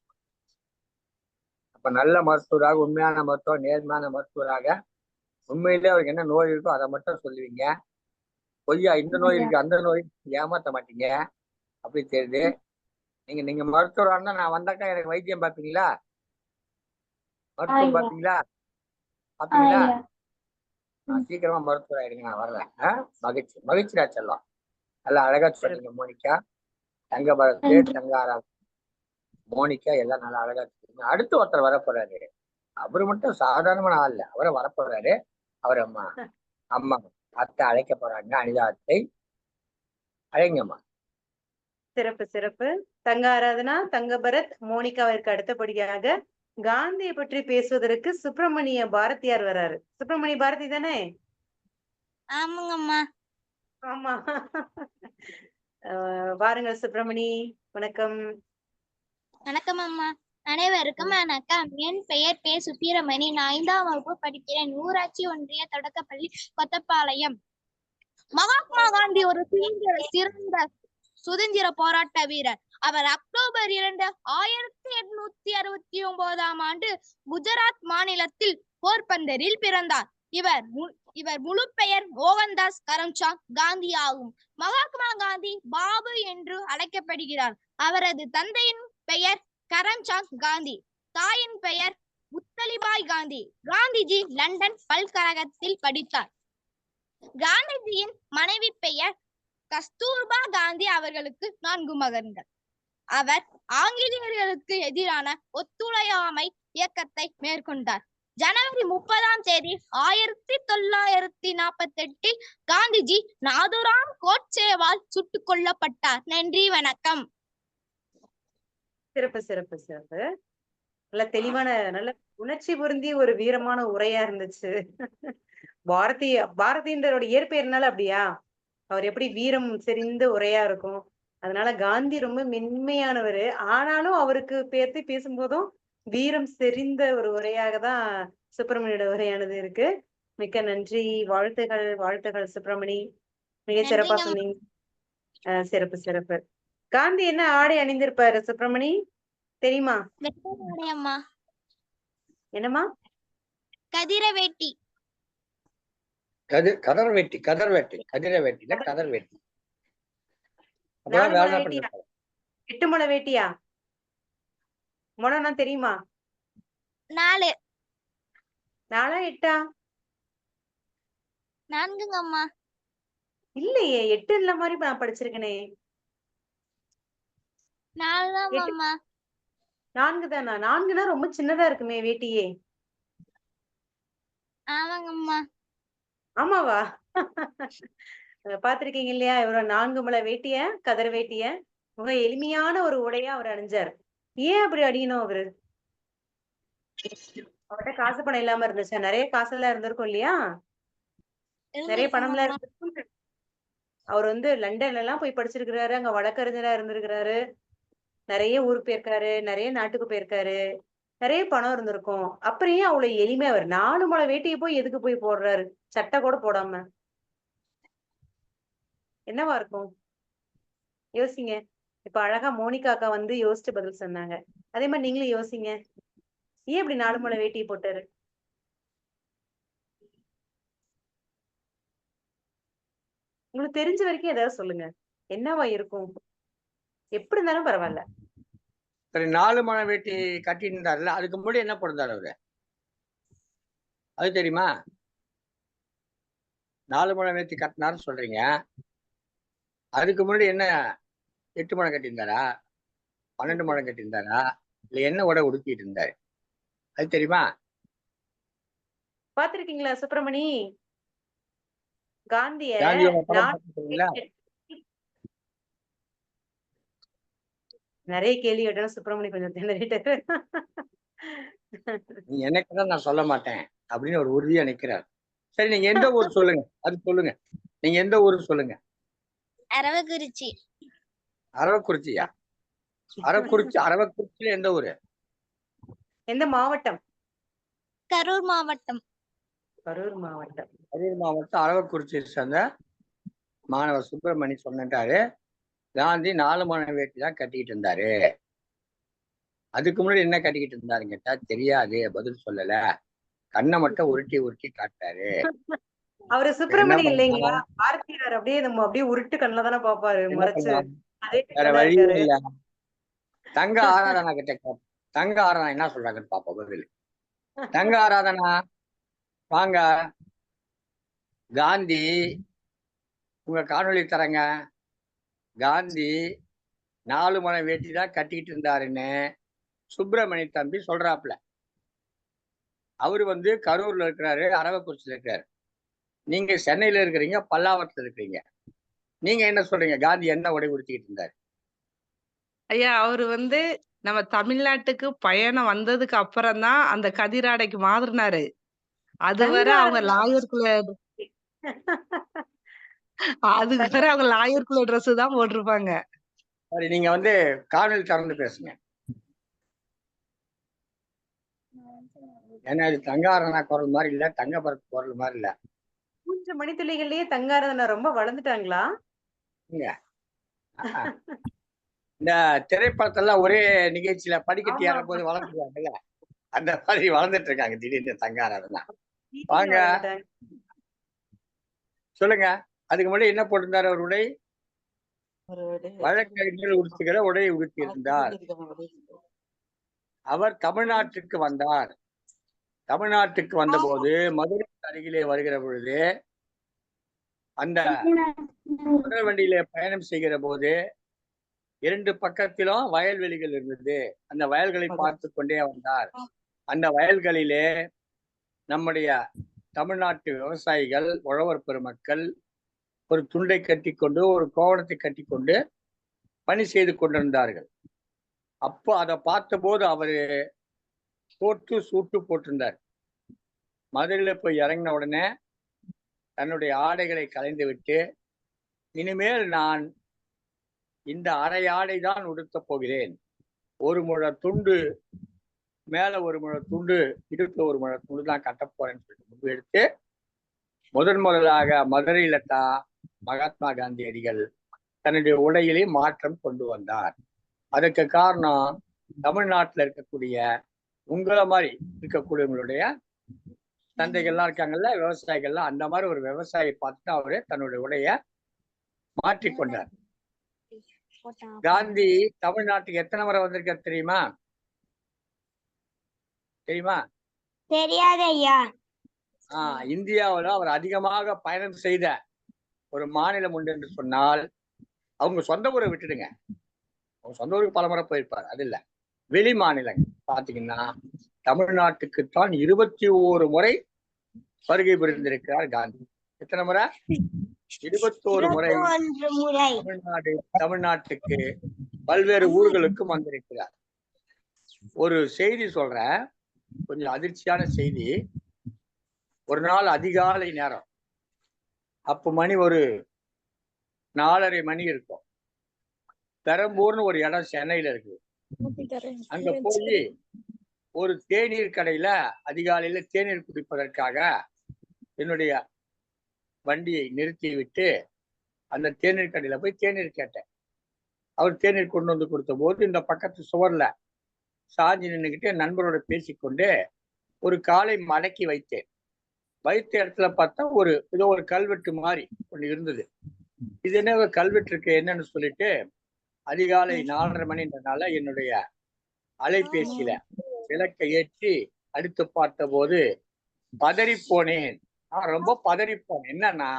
அப்ப நல்ல மருத்துவராக, உண்மையான மருத்துவர், நேர்மையான மருத்துவராக, உண்மையிலே அவருக்கு என்ன நோய் இருக்கோ அதை மட்டும் சொல்லுவீங்க. பொய்யா இந்த நோய் இருக்கு அந்த நோய் ஏமாத்த மாட்டீங்க, அப்படி தெரியுது. நீங்க மருத்துவராக இருந்தா நான் வந்தாக்கா எனக்கு வைத்தியம் பார்ப்பீங்களா? மருத்துவம் பார்ப்பீங்களா? பாப்பீங்களா? சீக்கிரமா மருத்துவர் ஆயிடுங்க, நான் வர்றேன். மகிழ்ச்சி மகிழ்ச்சியா செல்லம். நல்லா அழகா சொன்னீங்க மோனிகா. தங்க பரத்து, தங்காரா, மோனிகா எல்லாம் நல்லா அழகா சொல்லுங்க. அடுத்து ஒருத்தர் வரப்போறாரு. அவரு மட்டும் சாதாரணமான ஆள் இல்ல, அவரை வரப்போறாரு. அவர் அம்மா அம்மா அத்தை அழைக்க போறாங்க. அனிதா அத்தை, அழைங்கம்மா. சிறப்பு சிறப்பு. தங்க ஆராதனா, தங்க பரத், மோனிகாவிற்கு அடுத்தபடியாக காந்தியை பற்றி பேசுவதற்கு சுப்பிரமணிய பாரதியார் வராரு. சுப்பிரமணிய பாரதி தானே? ஆமாங்கம்மா. ஆமா. வாருங்கள் சுப்பிரமணி. வணக்கம். வணக்கம் அம்மா. அனைவருக்கும் வணக்கம். என் பெயர் பே. சுப்பிரமணி. நான் 5ஆம் வகுப்பு படிக்கிறேன். ஊராட்சி ஒன்றிய தொடக்கப்பள்ளி கொத்தப்பாளையம். மகாத்மா காந்தி ஒரு சிறந்த சுதந்திர போராட்ட வீரர். அவர் அக்டோபர் 2, 1869ஆம் ஆண்டு குஜராத் மாநிலத்தில் போர்பந்தரில் பிறந்தார். இவர் முழு பெயர் மோகன்தாஸ் கரம்சாந்த் காந்தி ஆகும். மகாத்மா காந்தி பாபு என்று அழைக்கப்படுகிறார். அவரது தந்தையின் பெயர் கரம்சாந்த் காந்தி, தாயின் பெயர் புத்தலிபாய் காந்தி. காந்திஜி லண்டன் பல்கழகத்தில் படித்தார். காந்திஜியின் மனைவி பெயர் கஸ்தூர்பா காந்தி. அவர்களுக்கு 4 மகன்கள். அவர் ஆங்கிலேயர்களுக்கு எதிரான ஒத்துழையாமை இயக்கத்தை மேற்கொண்டார். ஜனவரி 30ஆம் தேதி 1948 காந்திஜி நாதுராம் கோட்சேவால் சுட்டுக் கொல்லப்பட்டார். நன்றி, வணக்கம். சிறப்பு சிறப்பு சிறப்பு. நல்ல தெளிவான, நல்ல உணர்ச்சி பொருந்திய ஒரு வீரமான உரையா இருந்துச்சு. பாரதின்றோட இயற்பெயர்னால அப்படியா? அவர் எப்படி வீரம் செறிந்த உரையா இருக்கும். அதனால காந்தி ரொம்ப மென்மையானவர். ஆனாலும் அவருக்கு பேர்த்து பேசும்போதும் வீரம் செறிந்த ஒரு உரையாக தான் சுப்பிரமணியோட உரையானது இருக்கு. மிக்க நன்றி. வாழ்த்துகள் வாழ்த்துகள் சுப்பிரமணி. மிக சிறப்பா சொன்னீங்க. சிறப்பு சிறப்பு. காந்தி என்ன ஆடை அணிந்திருப்பாரு சுப்பிரமணி? தெரியுமா? அம்மா என்னம்மா? கதிர வேட்டி. கதர் வேட்டி, கதிர வேட்டில கதர் வேட்டி. அப்புறம் 4 வேற முழ என்ன வேட்டியா? பண்ணிருப்பாங்க? 8 முழ வேட்டியா? முழம்னா தெரியுமா? 4 4ஆ 8ஆ? 4ங்க அம்மா. இல்லையே, 8 இல்ல மாதிரி நான் படிச்சிருக்கனே. 4 தான் 8 அம்மா. 4 தானா? 4னா ரொம்ப சின்னதா இருக்குமே வேட்டியே. ஆமாங்க அம்மா. ஆமாவா? பாத்திருக்கீங்க இல்லையா? இவர 4 முழ வேட்டிய, கதர் வேட்டிய மிக எளிமையான ஒரு உடையா அவர் அணிஞ்சார். ஏன் அப்படி அணியணும் அவரு? அவர்ட்ட காசு பணம் இல்லாம இருந்துச்சா? நிறைய காசெல்லாம் இருந்திருக்கும் இல்லையா? நிறைய பணம்லாம் இருந்திருக்கும். அவர் வந்து லண்டன்ல எல்லாம் போய் படிச்சிருக்கிறாரு. அங்க வழக்கறிஞரா இருந்திருக்கிறாரு. நிறைய ஊருக்கு போயிருக்காரு. நிறைய நாட்டுக்கு போயிருக்காரு. நிறைய பணம் இருந்திருக்கும். அப்புறம் ஏன் அவ்வளவு எளிமையா அவர் 4 முழ வேட்டியை போய் எதுக்கு போய் போடுறாரு? சட்டை கூட போடாம. என்னவா இருக்கும்? யோசிங்க. இப்ப அழகா மோனிகா அக்கா வந்து யோசிச்சு பதில் சொன்னாங்க. அதே மாதிரி நீங்களும் யோசிங்க. ஏன் இப்படி 4 முழ வேட்டியை போட்டாரு? உங்களுக்கு தெரிஞ்ச வரைக்கும் ஏதாவது சொல்லுங்க. என்னவா இருக்கும்? எப்படி இருந்தாலும் பரவாயில்ல. சரி, 4 முழ வேட்டி கட்டிட்டு இருந்தாருல்ல, அதுக்கு முன்னாடி என்ன போட்டிருந்தாரு அவரு? அது தெரியுமா? 4 முழ வேட்டி கட்டினாருன்னு சொல்றீங்க. அதுக்கு முன்னாடி என்ன 8 முழம் கட்டியிருந்தாரா? 12 முழம் கட்டியிருந்தாரா? இல்ல என்ன உடை உடுத்திட்டு இருந்தாரு? அது தெரியுமா? பாத்திருக்கீங்களா சுப்பிரமணி? காந்திய காந்தியோட படம் 4 பார்த்துருக்கீங்களா? நிறைய கேள்வி கேட்டா சுப்பிரமணி கொஞ்சம் திணறிட்டாரு. நீ எனக்கு தான் நான் சொல்ல மாட்டேன் அப்படின்னு ஒரு உறுதியா நிக்கிறார். சரி, நீங்க எந்த ஊர் சொல்லுங்க, அது சொல்லுங்க. நீங்க எந்த ஊர் சொல்லுங்க. அரவக்குறிச்சி. அரவக்குறிச்சியா? அரவக்குறிச்சியில எந்த ஊரு? எந்த மாவட்டம்? கரூர் மாவட்டம். கரூர் மாவட்டம். கரூர் மாவட்டம் அரவக்குறிச்சியை சேர்ந்த மாணவர் சுப்பிரமணி சொன்னாரு, காந்தி 4 முழ வேட்டி தான் கட்டிக்கிட்டு இருந்தாரு. அதுக்கு முன்னாடி என்ன கட்டிக்கிட்டு இருந்தாருன்னு கேட்டா தெரியாது, பதில் சொல்லல. கண்ணை மட்டும் உருட்டி உருட்டி காட்டாரு. அவரு இப்ப என்ன சுப்பிரமணி இல்லைங்களா? பண்ணலாம்? பாரதியார் அப்படியே நம்ம அப்படியே உருட்டு கண்ணுல தானே பாப்பாரு என்ன முறைச்சு. பண்ணலாம்? அதே வேற தான் வழியே இருக்காரு. இல்ல. தங்க ஆராதனா கிட்ட கேப்போம். தங்க ஆராதனா என்ன சொல்றாங்கன்னு பாப்போம் பதில். தங்க ஆராதனா வாங்க. காந்தி உங்க காணொளி தரங்க. காந்தி 4 முழ வேட்டி தான் கட்டிக்கிட்டு இருந்தாருன்னு சுப்பிரமணி தம்பி சொல்றாப்புல. அவரு வந்து கரூர்ல இருக்கிறாரு, அரவக்குறிச்சியில இருக்கிறாரு. நீங்க சென்னையில இருக்கிறீங்க, பல்லாவரத்துல இருக்கிறீங்க. நீங்க என்ன சொல்றீங்க? காந்தி என்ன உடை உடுத்திக்கிட்டு இருந்தாரு? ஐயா அவரு வந்து நம்ம தமிழ்நாட்டுக்கு பயணம் வந்ததுக்கு அப்புறம் தான் அந்த கதிராடைக்கு மாறினாரு. அதுவரை அவங்க லாயருக்குள்ள ட்ரெஸ் தான் போட்டிருப்பாங்க. சரி, நீங்க வந்து காணொலி திறந்து பேசுங்க. ஏன்னா இது தங்க ஆராதனா குரல் மாதிரி இல்ல, தங்க பரப்பு குரல் மாதிரி இல்ல. 3 மணித்துளிகள்லயே தங்காரதனா ரொம்ப வளர்ந்துட்டாங்களா? இந்த திரைப்படத்தெல்லாம் ஒரே நிகழ்ச்சியில படிக்கட்டு ஆமா, ஏறும் போது வளர்ந்துருவாங்கல்ல, அந்த மாதிரி வளர்ந்துட்டு இருக்காங்க திடீர்னு தங்க ஆராதனா. வீட்டுல வாங்க வளர்ந்துட்டாங்க. சொல்லுங்க. அதுக்கு முன்னாடி என்ன போட்டிருந்தாரு அவருடைய? வழக்கறிஞர்கள் உடுத்துகிற உடையை உடுத்தியிருந்தார். அவர் தமிழ்நாட்டுக்கு வந்தார். தமிழ்நாட்டுக்கு வந்தபோது மதுரை அருகிலே வருகிற பொழுது அந்த தொடர் வண்டியிலே பயணம் செய்கிற போது 2 பக்கத்திலும் வயல்வெளிகள் இருந்தது. அந்த வயல்களை பார்த்து கொண்டே வந்தார். அந்த வயல்களிலே நம்முடைய தமிழ்நாட்டு விவசாயிகள், உழவர் பெருமக்கள் ஒரு துண்டை கட்டிக்கொண்டு, ஒரு கோவணத்தை கட்டிக்கொண்டு பணி செய்து கொண்டிருந்தார்கள். அப்போ அதை பார்த்தபோது அவரு போட்டு சூட்டு போட்டிருந்தார். மதுரையில போய் இறங்கின உடனே தன்னுடைய ஆடைகளை களைந்து விட்டு, இனிமேல் நான் இந்த அரை ஆடை தான் உடுத்தப் போகிறேன். ஒரு முழ துண்டு மேல, ஒரு முழ துண்டு இடுப்புல, ஒரு முழ துண்டு தான் கட்டப் போறேன்னு சொல்லிட்டு முடிவு எடுத்து முதலாக மதுரையில தான் மகாத்மா காந்தியடிகள் தன்னுடைய உடையிலே மாற்றம் கொண்டு வந்தார். அதுக்கு காரணம் தமிழ்நாட்டுல இருக்கக்கூடிய உங்களை மாதிரி இருக்கக்கூடியவங்களுடைய தந்தைகள்லாம் இருக்காங்கல்ல, விவசாயிகள்லாம், அந்த மாதிரி ஒரு விவசாயி பார்த்துட்டு அவரு தன்னுடைய உடைய மாற்றிக்கொண்டார். காந்தி தமிழ்நாட்டுக்கு எத்தனை முறை வந்திருக்காரு தெரியுமா? தெரியுமா? தெரியாது ஐயா. இந்தியாவில் அவர் அதிகமாக பயணம் செய்த ஒரு மாநிலம் உண்டு என்று சொன்னால், அவங்க சொந்த ஊரை விட்டுடுங்க, அவங்க சொந்த ஊருக்கு பல முறை போயிருப்பார், அது இல்ல, வெளி மாநிலங்கள் பாத்தீங்கன்னா தமிழ்நாட்டுக்குத்தான் 21 முறை வருகை புரிந்திருக்கிறார் காந்தி. எத்தனை முறை? 21 முறை தமிழ்நாட்டுக்கு பல்வேறு ஊர்களுக்கும் வந்திருக்கிறார். ஒரு செய்தி சொல்றேன், கொஞ்சம் அதிர்ச்சியான செய்தி. ஒரு நாள் அதிகாலை நேரம், அப்ப மணி ஒரு 4:30 மணி இருக்கும். பெரம்பூர்னு ஒரு இடம் சென்னையில இருக்கு. அங்க போய் ஒரு தேநீர் கடையில அதிகாலையில தேநீர் குடிப்பதற்காக என்னுடைய வண்டியை நிறுத்தி விட்டு அந்த தேநீர் கடையில போய் தேநீர் கேட்டேன். அவர் தேநீர் கொண்டு வந்து கொடுத்த போது இந்த பக்கத்து சுவர்ல சாஞ்சி நின்றுக்கிட்டு என் நண்பரோட பேசிக்கொண்டு ஒரு காலை மடக்கி வைத்தேன். வைத்த இடத்துல பார்த்தா ஏதோ ஒரு கல்வெட்டு மாதிரி ஒண்ணு இருந்தது. இது என்ன கல்வெட்டு இருக்கு என்னன்னு சொல்லிட்டு அதிகாலை 4:30 மணின்றனால என்னுடைய அலைபேசியில விளக்கை ஏற்றி அடுத்து பார்த்த போது பதறி போனேன். நான் ரொம்ப பதறி போனேன். என்னன்னா,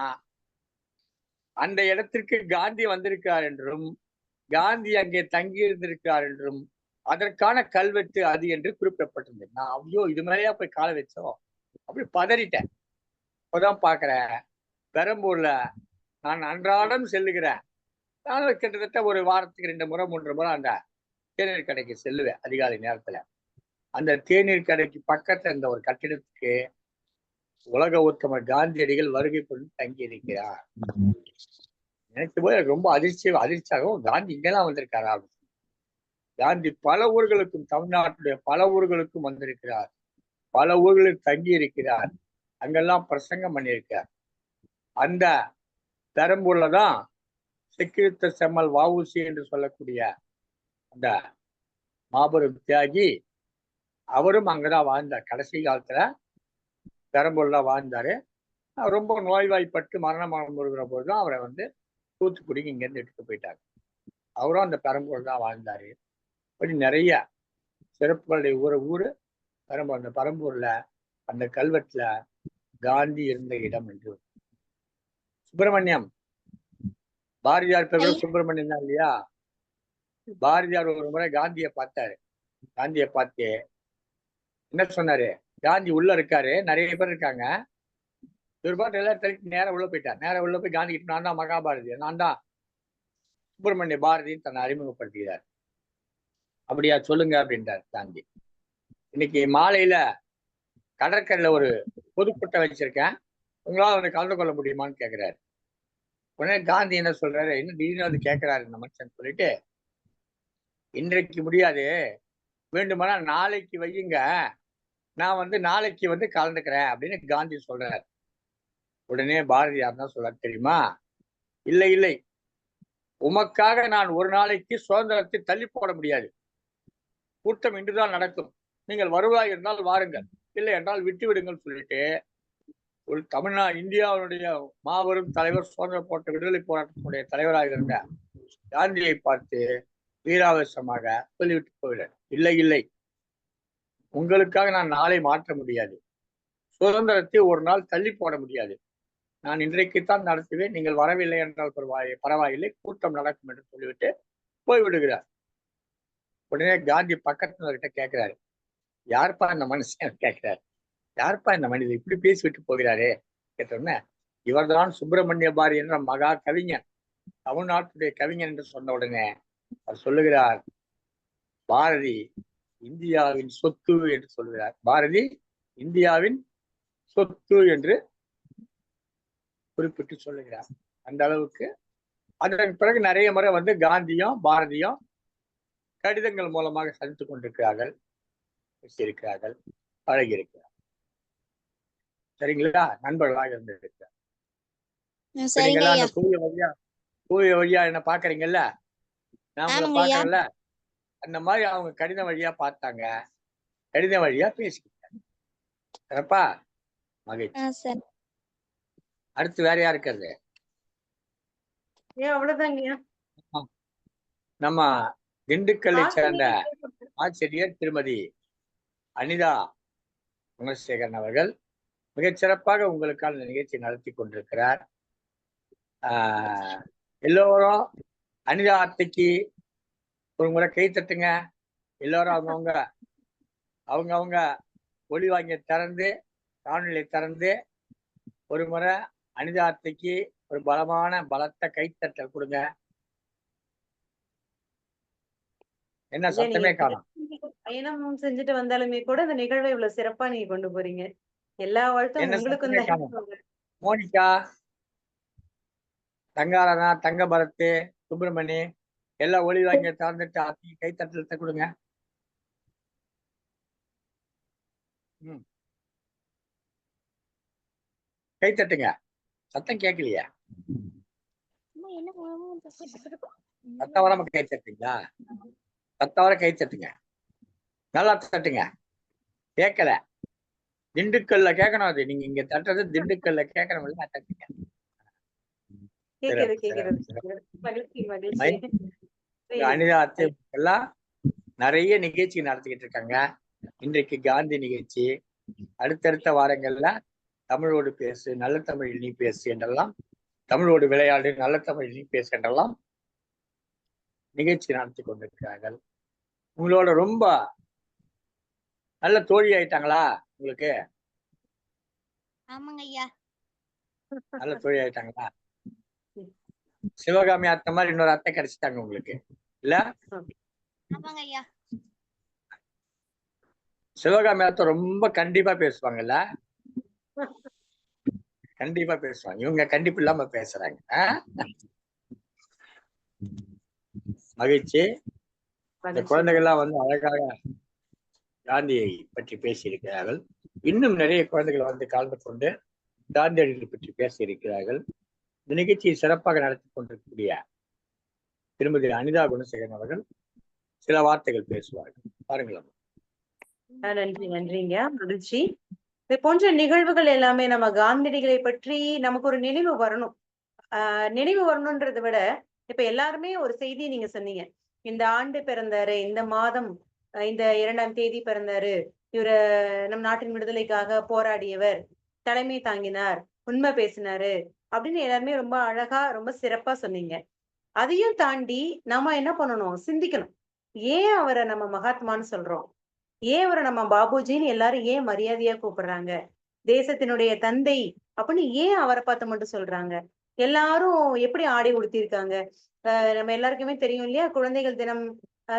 அந்த இடத்திற்கு காந்தி வந்திருக்கார் என்றும் காந்தி அங்கே தங்கி இருந்திருக்கிறார் என்றும் அதற்கான கல்வெட்டு அது என்று குறிப்பிடப்பட்டிருந்தது. நான் ஐயோ இது மேலேயா போய் காலை வச்சோம் அப்படி பதறிட்டேன். இப்போதான் பாக்குறேன், பெரம்பூர்ல நான் அன்றாடம் செல்லுகிறேன். நான் கிட்டத்தட்ட ஒரு வாரத்துக்கு 2 முறை 3 முறை அந்த தேநீர் கடைக்கு செல்லுவேன் அதிகாலை நேரத்துல. அந்த தேநீர் கடைக்கு பக்கத்துல இருந்த ஒரு கட்டிடத்துக்கு உலக உத்தமர் காந்தியடிகள் வருகை கொண்டு தங்கி இருக்கிறார். எனக்கு போய் ரொம்ப அதிர்ச்சியாகவும் காந்தி இங்கெல்லாம் வந்திருக்காரா? காந்தி பல ஊர்களுக்கும், தமிழ்நாட்டுடைய பல ஊர்களுக்கும் வந்திருக்கிறார், பல ஊர்களில் தங்கி இருக்கிறார், அங்கெல்லாம் பிரசங்கம் பண்ணியிருக்கார். அந்த பெரம்பூர்ல தான் செக்கிழுத்த செம்மல் வஉசி என்று சொல்லக்கூடிய அந்த மாபெரும் தியாகி, அவரும் அங்கதான் வாழ்ந்தார். கடைசி காலத்துல பெரம்பூர்ல வாழ்ந்தாரு. ரொம்ப நோய்வாய்ப்பட்டு மரணம் வருகிற போதுதான் அவரை தூத்துக்குடிக்கு இங்க இருந்து எடுத்து போயிட்டாங்க. அவரும் அந்த பெரம்பூர் தான் வாழ்ந்தாரு. இப்படி நிறைய சிறப்புகளுடைய ஊரு பெரம்பூர். அந்த பெரம்பூர்ல அந்த கல்வெட்டுல காந்தி இருந்த இடம் என்று. சுப்பிரமணியம், பாரதியார் பேர் சுப்பிரமணியம் தான் இல்லையா? பாரதியார் ஒரு முறை காந்தியை பார்த்தாரு. காந்தியை பார்த்து என்ன சொன்னாரு? காந்தி உள்ள இருக்காரு, நிறைய பேர் இருக்காங்க, இவர் பாட்டு எல்லாரும் நேரம் உள்ள போயிட்டார். நேரம் உள்ள போய் காந்தி கிட்ட நான் தான் மகாபாரதி, நான் தான் சுப்பிரமணிய பாரதின்னு தன்னை அறிமுகப்படுத்துகிறார். அப்படியா, சொல்லுங்க அப்படின்றார் காந்தி. இன்னைக்கு மாலையில கடற்கரையில ஒரு பொதுக்கூட்டம் வச்சிருக்கேன், உங்களால கலந்து கொள்ள முடியுமான்னு கேட்கிறாரு. உடனே காந்தி என்ன சொல்றாரு, இன்னும் திடீர்னு கேட்கிறாரு இந்த மனுஷன் சொல்லிட்டு, இன்றைக்கு முடியாது, வேண்டுமானா நாளைக்கு வையுங்க, நான் நாளைக்கு கலந்துக்கிறேன் அப்படின்னு காந்தி சொல்றாரு. உடனே பாரதியார் தான் சொல்றாரு தெரியுமா, இல்லை இல்லை, உமக்காக நான் ஒரு நாளைக்கு சுதந்திரத்தை தள்ளி போட முடியாது, கூட்டம் இன்றுதான் நடக்கும், நீங்கள் வருவாய் இருந்தால் வாருங்கள், இல்லை என்றால் விட்டு விடுங்கள் சொல்லிட்டு ஒரு இந்தியாவுடைய மாபெரும் தலைவர், சுதந்திர போட்ட விடுதலை போராட்டத்தினுடைய தலைவராக இருந்த காந்தியை பார்த்து வீராவேசமாக சொல்லிவிட்டு போகிறார், இல்லை இல்லை, உங்களுக்காக நான் நாளை மாற்ற முடியாது, சுதந்திரத்தை ஒரு நாள் தள்ளி போட முடியாது, நான் இன்றைக்குத்தான் நடத்துவேன், நீங்கள் வரவில்லை என்றால் பரவாயில்லை, கூட்டம் நடக்கும் என்று சொல்லிவிட்டு போய்விடுகிறார். உடனே காந்தி பக்கத்துல கேட்கிறாரு, யாருப்பா இந்த மனுஷன் கேட்கிறாரு, யாருப்பா இந்த மனிதர் இப்படி பேசிவிட்டு போகிறாரே கேட்டோன்னே, இவர்தான் சுப்பிரமணிய பாரதி என்ற மகா கவிஞன், தமிழ்நாட்டுடைய கவிஞன் என்று சொன்ன உடனே அவர் சொல்லுகிறார், பாரதி இந்தியாவின் சொத்து என்று சொல்கிறார். பாரதி இந்தியாவின் சொத்து என்று குறிப்பிட்டு சொல்லுகிறார். அந்த அளவுக்கு அதன் பிறகு நிறைய முறை காந்தியும் பாரதியும் கடிதங்கள் மூலமாக சந்தித்துக் கொண்டிருக்கிறார்கள், பேசியிருக்கிறார்கள், பழகியிருக்கிறார். சரிங்களா? நண்பர்களாக இருந்திருக்கிறார். சரிங்களா? அந்த கூவிய வழியா என்ன பாக்குறீங்கல்ல, நான் உங்களை பாக்குறேன்ல, அந்த மாதிரி அவங்க கடிதம் வழியா பார்த்தாங்க, கடிதம் வழியா பேசிக்கிட்டாங்க. சிறப்பா? மகிழ்ச்சி. சார். அடுத்து வேற யார் இருக்கிறது? அவ்வளவுதாங்கய்யா. நம்ம திண்டுக்கல்லை சேர்ந்த ஆசிரியர் திருமதி அனிதா குணசேகரன் அவர்கள் மிகச் சிறப்பாக உங்களுக்கான நிகழ்ச்சி நடத்தி கொண்டிருக்கிறார். எல்லோரும் அனிதா அத்தைக்கு ஒரு முறை கை தட்டுங்க. எல்லாரும் அவங்கவுங்க ஒளி வாங்கி திறந்து காணொலி திறந்து ஒரு முறை அனிதா அத்தைக்கு ஒரு பலத்த கைத்தட்டல் கொடுங்க. என்ன சத்தமே காணும். பயணம் செஞ்சுட்டு வந்தாலுமே கூட இந்த நிகழ்வை இவ்வளவு சிறப்பா நீங்க கொண்டு போறீங்க. எல்லா வாழ்த்தும் என்ன உங்களுக்கும் சத்தமே தான். காணும். மோனிகா, தங்காரனா, தங்க பரத்து, சுப்பிரமணி எல்லாம் ஒளி வாங்கி திறந்துட்டு அத்தைக்கு கைத்தட்டலத்தை கொடுங்க. கைத்தட்டுங்க. சத்தம் கேட்கலையா? சத்தம் வராம கை தட்டுங்களா? சத்தம் வர கை தட்டுங்க. நல்லா தட்டுங்க. கேட்கல. திண்டுக்கல்ல கேட்கணும். அது நீங்க இங்க தட்டுறது திண்டுக்கல்ல கேட்கணும். தட்டுங்க. அனிதா அத்தை எல்லாம் நிறைய நிகழ்ச்சி நடத்திக்கிட்டு இருக்காங்க. இன்றைக்கு காந்தி நிகழ்ச்சி, அடுத்தடுத்த வாரங்கள்ல தமிழோடு பேசு, நல்ல தமிழ் நீ பேசு என்றெல்லாம், தமிழோடு விளையாடு, நல்ல தமிழ் நீ பேசு என்றெல்லாம் நிகழ்ச்சி நடத்தி கொண்டிருக்கிறார்கள். உங்களோட ரொம்ப நல்ல தோழி ஆயிட்டாங்களா? உங்களுக்கு நல்ல தோழி ஆயிட்டாங்களா? சிவகாமி அத்தை மாதிரி இன்னொரு அத்தை கிடைச்சிட்டாங்க உங்களுக்கு இல்ல? சிவகாமி அத்தை ரொம்ப கண்டிப்பா பேசுவாங்கல்ல? கண்டிப்பா பேசுவாங்க. இவங்க கண்டிப்பு இல்லாம பேசுறாங்க. மகிழ்ச்சி. இந்த குழந்தைகள்லாம் அழகாக காந்தியை பற்றி பேசி இருக்கிறார்கள். இன்னும் நிறைய குழந்தைகள் கலந்து கொண்டு காந்தியடிகளை பற்றி பேச இருக்கிறார்கள். இந்த நிகழ்ச்சியை சிறப்பாக நடத்தி கொண்டிருக்கக்கூடிய திருமதி அனிதா குணசேகரன் அவர்கள் சில வார்த்தைகள் பேசுவார்கள். பாருங்களேன். நன்றிங்க. மகிழ்ச்சி. இது போன்ற நிகழ்வுகள் எல்லாமே நம்ம காந்தியடிகளை பற்றி நமக்கு ஒரு நினைவு வரணும். நினைவு வரணும்ன்றதை விட இப்ப எல்லாருமே ஒரு செய்தி நீங்க சொன்னீங்க. இந்த ஆண்டு பிறந்தாரு, இந்த மாதம் இந்த 2ஆம் தேதி பிறந்தாரு, இவரு நம் நாட்டின் விடுதலைக்காக போராடியவர், தலைமை தாங்கினார், உண்மை பேசினாரு அப்படின்னு எல்லாருமே ரொம்ப அழகா ரொம்ப சிறப்பா சொன்னீங்க. அதையும் தாண்டி நாம என்ன பண்ணணும்? சிந்திக்கணும். ஏன் அவரை நம்ம மகாத்மான்னு சொல்றோம்? ஏன் அவரை நம்ம பாபுஜின்னு எல்லாரும் ஏன் மரியாதையா கூப்பிடுறாங்க? தேசத்தினுடைய தந்தை அப்படின்னு ஏன் அவரை பார்த்து மட்டும் சொல்றாங்க? எல்லாரும் எப்படி ஆடை உடுத்திருக்காங்க? நம்ம எல்லாருக்குமே தெரியும் இல்லையா? குழந்தைகள் தினம்.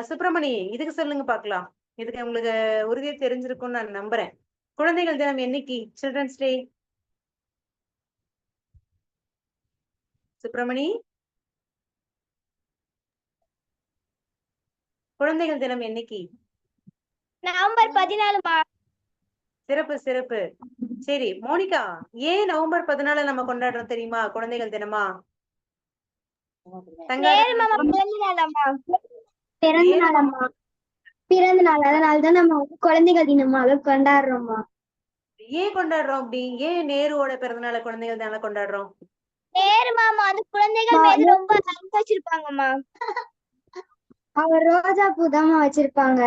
சுப்பிரமணி, இதுக்கு சொல்லுங்க பாக்கலாம். இதுக்கு உங்களுக்கு உறுதியா தெரிஞ்சிருக்கும்னு நான் நம்புறேன். குழந்தைகள் தினம் என்னைக்கு? Children's day. சுப்பிரமணி, குழந்தைகள் தினம் என்னைக்கு? நவம்பர் 14. சிறப்பு சிறப்பு. சரி மோனிகா, ஏன் நவம்பர் 14 நம்ம கொண்டாடுறோம் தெரியுமா? குழந்தைகள் தினமா? பிறந்த நாள். அதனாலதான் நம்ம குழந்தைகள் தினமாக கொண்டாடுறோம்மா. ஏன் கொண்டாடுறோம் அப்படி? ஏன் நேருவோட பிறந்த நாளை குழந்தைகள் தினம் கொண்டாடுறோம்? நேரு மாமா அது குழந்தைகள் மீது ரொம்ப அன்பு வச்சிருப்பாங்கம்மா. அவர் ரோஜா பூ தான் வச்சிருப்பாங்க.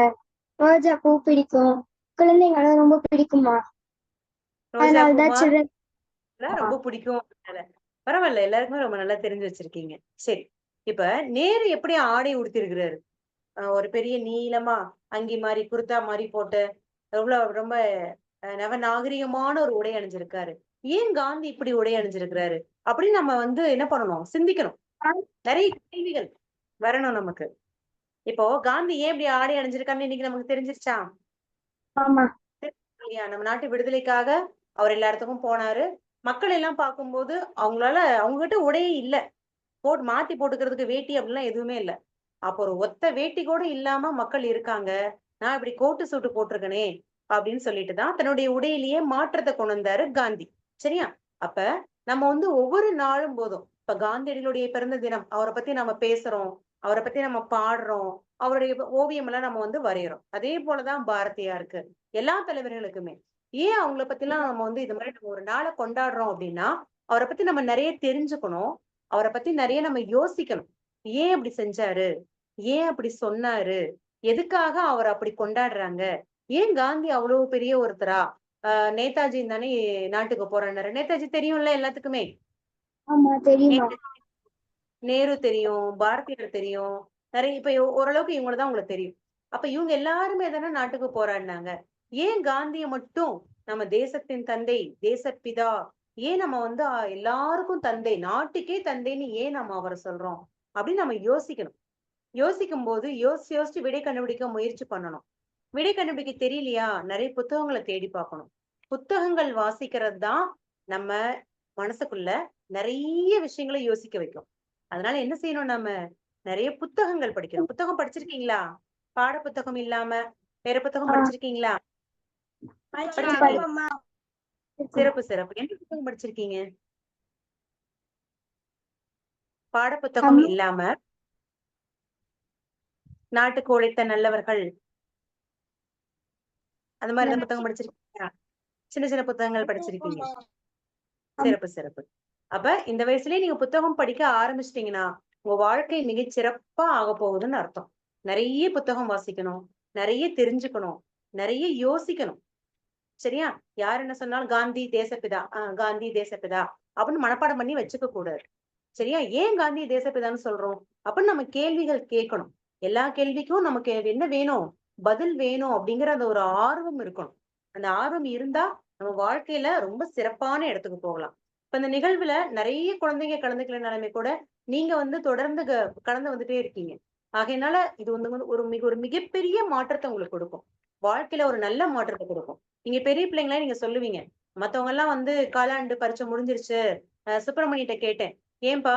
ரோஜா பூ பிடிக்கும், குழந்தைங்களும் ரொம்ப பிடிக்குமா. ரொம்ப பிடிக்கும். பரவாயில்ல, எல்லாருக்குமே ரொம்ப நல்லா தெரிஞ்சு வச்சிருக்கீங்க. சரி, இப்ப நேரு எப்படி ஆடை உடுத்திருக்கிறாரு? ஒரு பெரிய நீளமா அங்கி மாதிரி குர்தா மாதிரி போட்டு எவ்வளவு ரொம்ப நவநாகரிகமான ஒரு உடை அணிஞ்சிருக்காரு. ஏன் காந்தி இப்படி உடை அணிஞ்சிருக்கிறாரு அப்படின்னு நம்ம என்ன பண்ணணும்? சிந்திக்கணும். நிறைய கேள்விகள் வரணும் நமக்கு. இப்போ காந்தி ஏன் இப்படி ஆடை அணிஞ்சிருக்காருன்னு இன்னைக்கு நமக்கு தெரிஞ்சிருச்சா? நம்ம நாட்டு விடுதலைக்காக அவர் எல்லா இடத்துக்கும் போனாரு. மக்கள் எல்லாம் பார்க்கும்போது அவங்க கிட்ட உடையே இல்ல, மாத்தி போட்டுக்கிறதுக்கு வேட்டி அப்படிலாம் எதுவுமே இல்ல. அப்போ ஒரு ஒத்த வேட்டி கூட இல்லாம மக்கள் இருக்காங்க, நான் இப்படி கோட்டு சூட்டு போட்டிருக்கனே அப்படின்னு சொல்லிட்டுதான் தன்னுடைய உடையிலேயே மாற்றத்தை கொண்டு வந்தாரு காந்தி. சரியா? அப்ப நம்ம ஒவ்வொரு நாளும் போதும் இப்ப காந்தியடிகளுடைய பிறந்த தினம் அவரை பத்தி நம்ம பேசுறோம், அவரை பத்தி நம்ம பாடுறோம், அவருடைய ஓவியம் எல்லாம் நம்ம வந்து வரைகிறோம். அதே போலதான் பாரதியாருக்கு, எல்லா தலைவர்களுக்குமே. ஏன் அவங்கள பத்தி எல்லாம் நம்ம வந்து இது மாதிரி நம்ம ஒரு நாளை கொண்டாடுறோம் அப்படின்னா, அவரை பத்தி நம்ம நிறைய தெரிஞ்சுக்கணும், அவரை பத்தி நிறைய நம்ம யோசிக்கணும். ஏன் அப்படி செஞ்சாரு, ஏன் அப்படி சொன்னாரு, எதுக்காக அவர் அப்படி கொண்டாடுறாங்க, ஏன் காந்தி அவ்வளவு பெரிய ஒருத்தரா, நேதாஜி தானே நாட்டுக்கு போறாரு, நேதாஜி தெரியும்ல எல்லாத்துக்குமே. ஆமா தெரியுமா? நேரு தெரியும், பாரதியார் தெரியும், நிறைய இப்ப ஓரளவுக்கு இவங்களதான் உங்களுக்கு தெரியும். அப்ப இவங்க எல்லாருமே தானே நாட்டுக்கு போராடினாங்க. ஏன் காந்திய மட்டும் நம்ம தேசத்தின் தந்தை, தேசப்பிதா, ஏன் நம்ம வந்து எல்லாருக்கும் தந்தை, நாட்டுக்கே தந்தைன்னு ஏன் நம்ம அவரை சொல்றோம் அப்படின்னு நம்ம யோசிக்கணும். யோசிக்கும் போது யோசிச்சு விடை கண்டுபிடிக்க முயற்சி பண்ணணும். விடை கண்டுபிடிக்க தெரியலையா, நிறைய புத்தகங்களை தேடி பார்க்கணும். புத்தகங்கள் வாசிக்கிறது தான் நம்ம மனசுக்குள்ள நிறைய விஷயங்களை யோசிக்க வைக்கும். அதனால என்ன செய்யணும், நம்ம நிறைய புத்தகங்கள் படிக்கணும். புத்தகம் படிச்சிருக்கீங்களா? பாட புத்தகம் இல்லாம வேற புத்தகம் படிச்சிருக்கீங்களா? படிச்சிருக்கீங்களா? சிறப்பு சிறப்பு. என்ன புத்தகம் படிச்சிருக்கீங்க? பாட புத்தகம் இல்லாம நாட்டுக்கு உழைத்த நல்லவர்கள், அந்த மாதிரி புத்தகம் படிச்சிருக்கீங்களா? சின்ன சின்ன புத்தகங்கள் படிச்சிருக்கீங்க. சிறப்பு சிறப்பு. அப்ப இந்த வயசுலயே நீங்க புத்தகம் படிக்க ஆரம்பிச்சிட்டீங்கன்னா உங்க வாழ்க்கை மிகச் சிறப்பா ஆக போகுதுன்னு அர்த்தம். நிறைய புத்தகம் வாசிக்கணும், நிறைய தெரிஞ்சுக்கணும், நிறைய யோசிக்கணும். சரியா? யார் என்ன சொன்னாலும் காந்தி தேசப்பிதா, காந்தி தேசப்பிதா அப்படின்னு மனப்பாடம் பண்ணி வச்சுக்க கூடாது. சரியா? ஏன் காந்தி தேசப்பிதான்னு சொல்றோம் அப்படின்னு நம்ம கேள்விகள் கேட்கணும். எல்லா கேள்விக்கும் நமக்கு என்ன வேணும், பதில் வேணும் அப்படிங்கிற அந்த ஒரு ஆர்வம் இருக்கணும். அந்த ஆர்வம் இருந்தா நம்ம வாழ்க்கையில ரொம்ப சிறப்பான இடத்துக்கு போகலாம். இப்ப இந்த நிகழ்வுல நிறைய குழந்தைங்க கலந்துக்கலனாலுமே கூட நீங்க வந்து தொடர்ந்து கலந்து வந்துட்டே இருக்கீங்க. ஆகையினால இது வந்து ஒரு மிகப்பெரிய மாற்றத்தை உங்களுக்கு கொடுக்கும். வாழ்க்கையில ஒரு நல்ல மாற்றத்தை கொடுக்கும். நீங்க பெரிய பிள்ளைங்களா நீங்க சொல்லுவீங்க. மத்தவங்க எல்லாம் வந்து காலாண்டு பரீட்சை முடிஞ்சிருச்சு. சுப்பிரமணியிட்ட கேட்டேன். ஏன்பா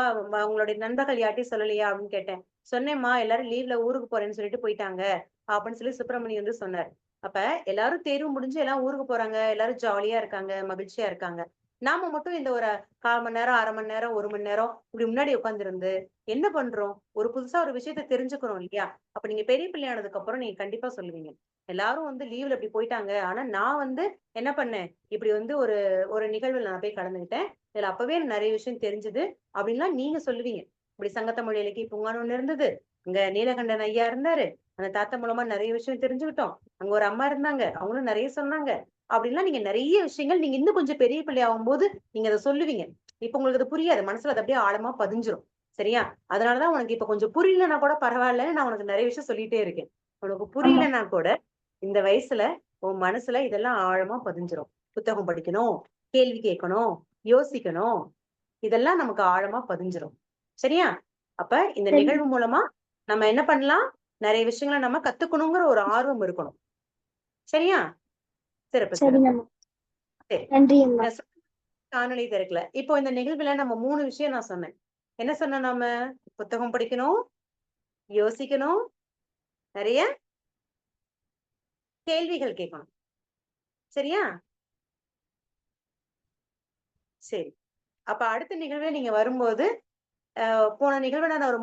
உங்களுடைய நண்பர்கள் யார்ட்டையும் சொல்லலையா அப்படின்னு கேட்டேன். சொன்னேம்மா, எல்லாரும் லீவ்ல ஊருக்கு போறேன்னு சொல்லிட்டு போயிட்டாங்க அப்படின்னு சொல்லி சுப்பிரமணி வந்து சொன்னார். அப்ப எல்லாரும் தேர்வு முடிஞ்சு எல்லாம் ஊருக்கு போறாங்க, எல்லாரும் ஜாலியா இருக்காங்க, மகிழ்ச்சியா இருக்காங்க. நாம மட்டும் இந்த ஒரு 1/4 மணி நேரம், 1/2 மணி நேரம், 1 மணி நேரம் இப்படி முன்னாடி உட்கார்ந்திருந்து என்ன பண்றோம்? ஒரு புதுசா ஒரு விஷயத்த தெரிஞ்சுக்கிறோம் இல்லையா? அப்ப நீங்க பெரிய பிள்ளையானதுக்கு அப்புறம் நீங்க கண்டிப்பா சொல்லுவீங்க. எல்லாரும் வந்து லீவ்ல இப்படி போயிட்டாங்க. ஆனா நான் வந்து என்ன பண்ணேன்? இப்படி வந்து ஒரு ஒரு நிகழ்வுல நான் போய் கலந்துக்கிட்டேன். இதுல அப்பவே எனக்கு நிறைய விஷயம் தெரிஞ்சது அப்படின்லாம் நீங்க சொல்லுவீங்க. இப்படி சங்கத்தமிழ் இலக்கிய பூங்கான்னு ஒண்ணு இருந்தது. அங்க நீலகண்டன் ஐயா இருந்தாரு. அந்த தாத்தா மூலமா நிறைய விஷயம் தெரிஞ்சுக்கிட்டோம். அங்க ஒரு அம்மா இருந்தாங்க. அவங்களும் நிறைய சொன்னாங்க. அப்படின்லாம் நீங்க நிறைய விஷயங்கள் நீங்க இன்னும் கொஞ்சம் பெரிய பிள்ளை ஆகும்போது நீங்க அத சொல்லுவீங்க. இப்ப உங்களுக்கு அது புரியாது. மனசுல அது அப்படியே ஆழமா பதிஞ்சிரும். சரியா? அதனாலதான் உனக்கு இப்ப கொஞ்சம் புரியலன்னா கூட பரவாயில்லன்னு நான் உனக்கு நிறைய விஷயம் சொல்லிட்டே இருக்கேன். உனக்கு புரியலன்னா கூட இந்த வயசுல உன் மனசுல இதெல்லாம் ஆழமா பதிஞ்சிரும். புத்தகம் படிக்கணும், கேள்வி கேட்கணும், யோசிக்கணும். இதெல்லாம் நமக்கு ஆழமா பதிஞ்சிரும். சரியா? அப்ப இந்த நிகழ்வு மூலமா நம்ம என்ன பண்ணலாம்? நிறைய விஷயங்களை நம்ம கத்துக்கணுங்கிற ஒரு ஆர்வம் இருக்கணும். சரியா? சிறப்பு சிறப்பு. சரி. காணொளி திறக்கல. இப்போ இந்த நிகழ்வுல நம்ம 3 விஷயம் நான் சொன்னேன். என்ன சொன்னோம் நாம? புத்தகம் படிக்கணும், யோசிக்கணும், நிறைய கேள்விகள் கேட்கணும். சரியா? சரி. அப்ப அடுத்த நிகழ்வுல நீங்க வரும்போது போன நிகழ்வுல நான் ஒரு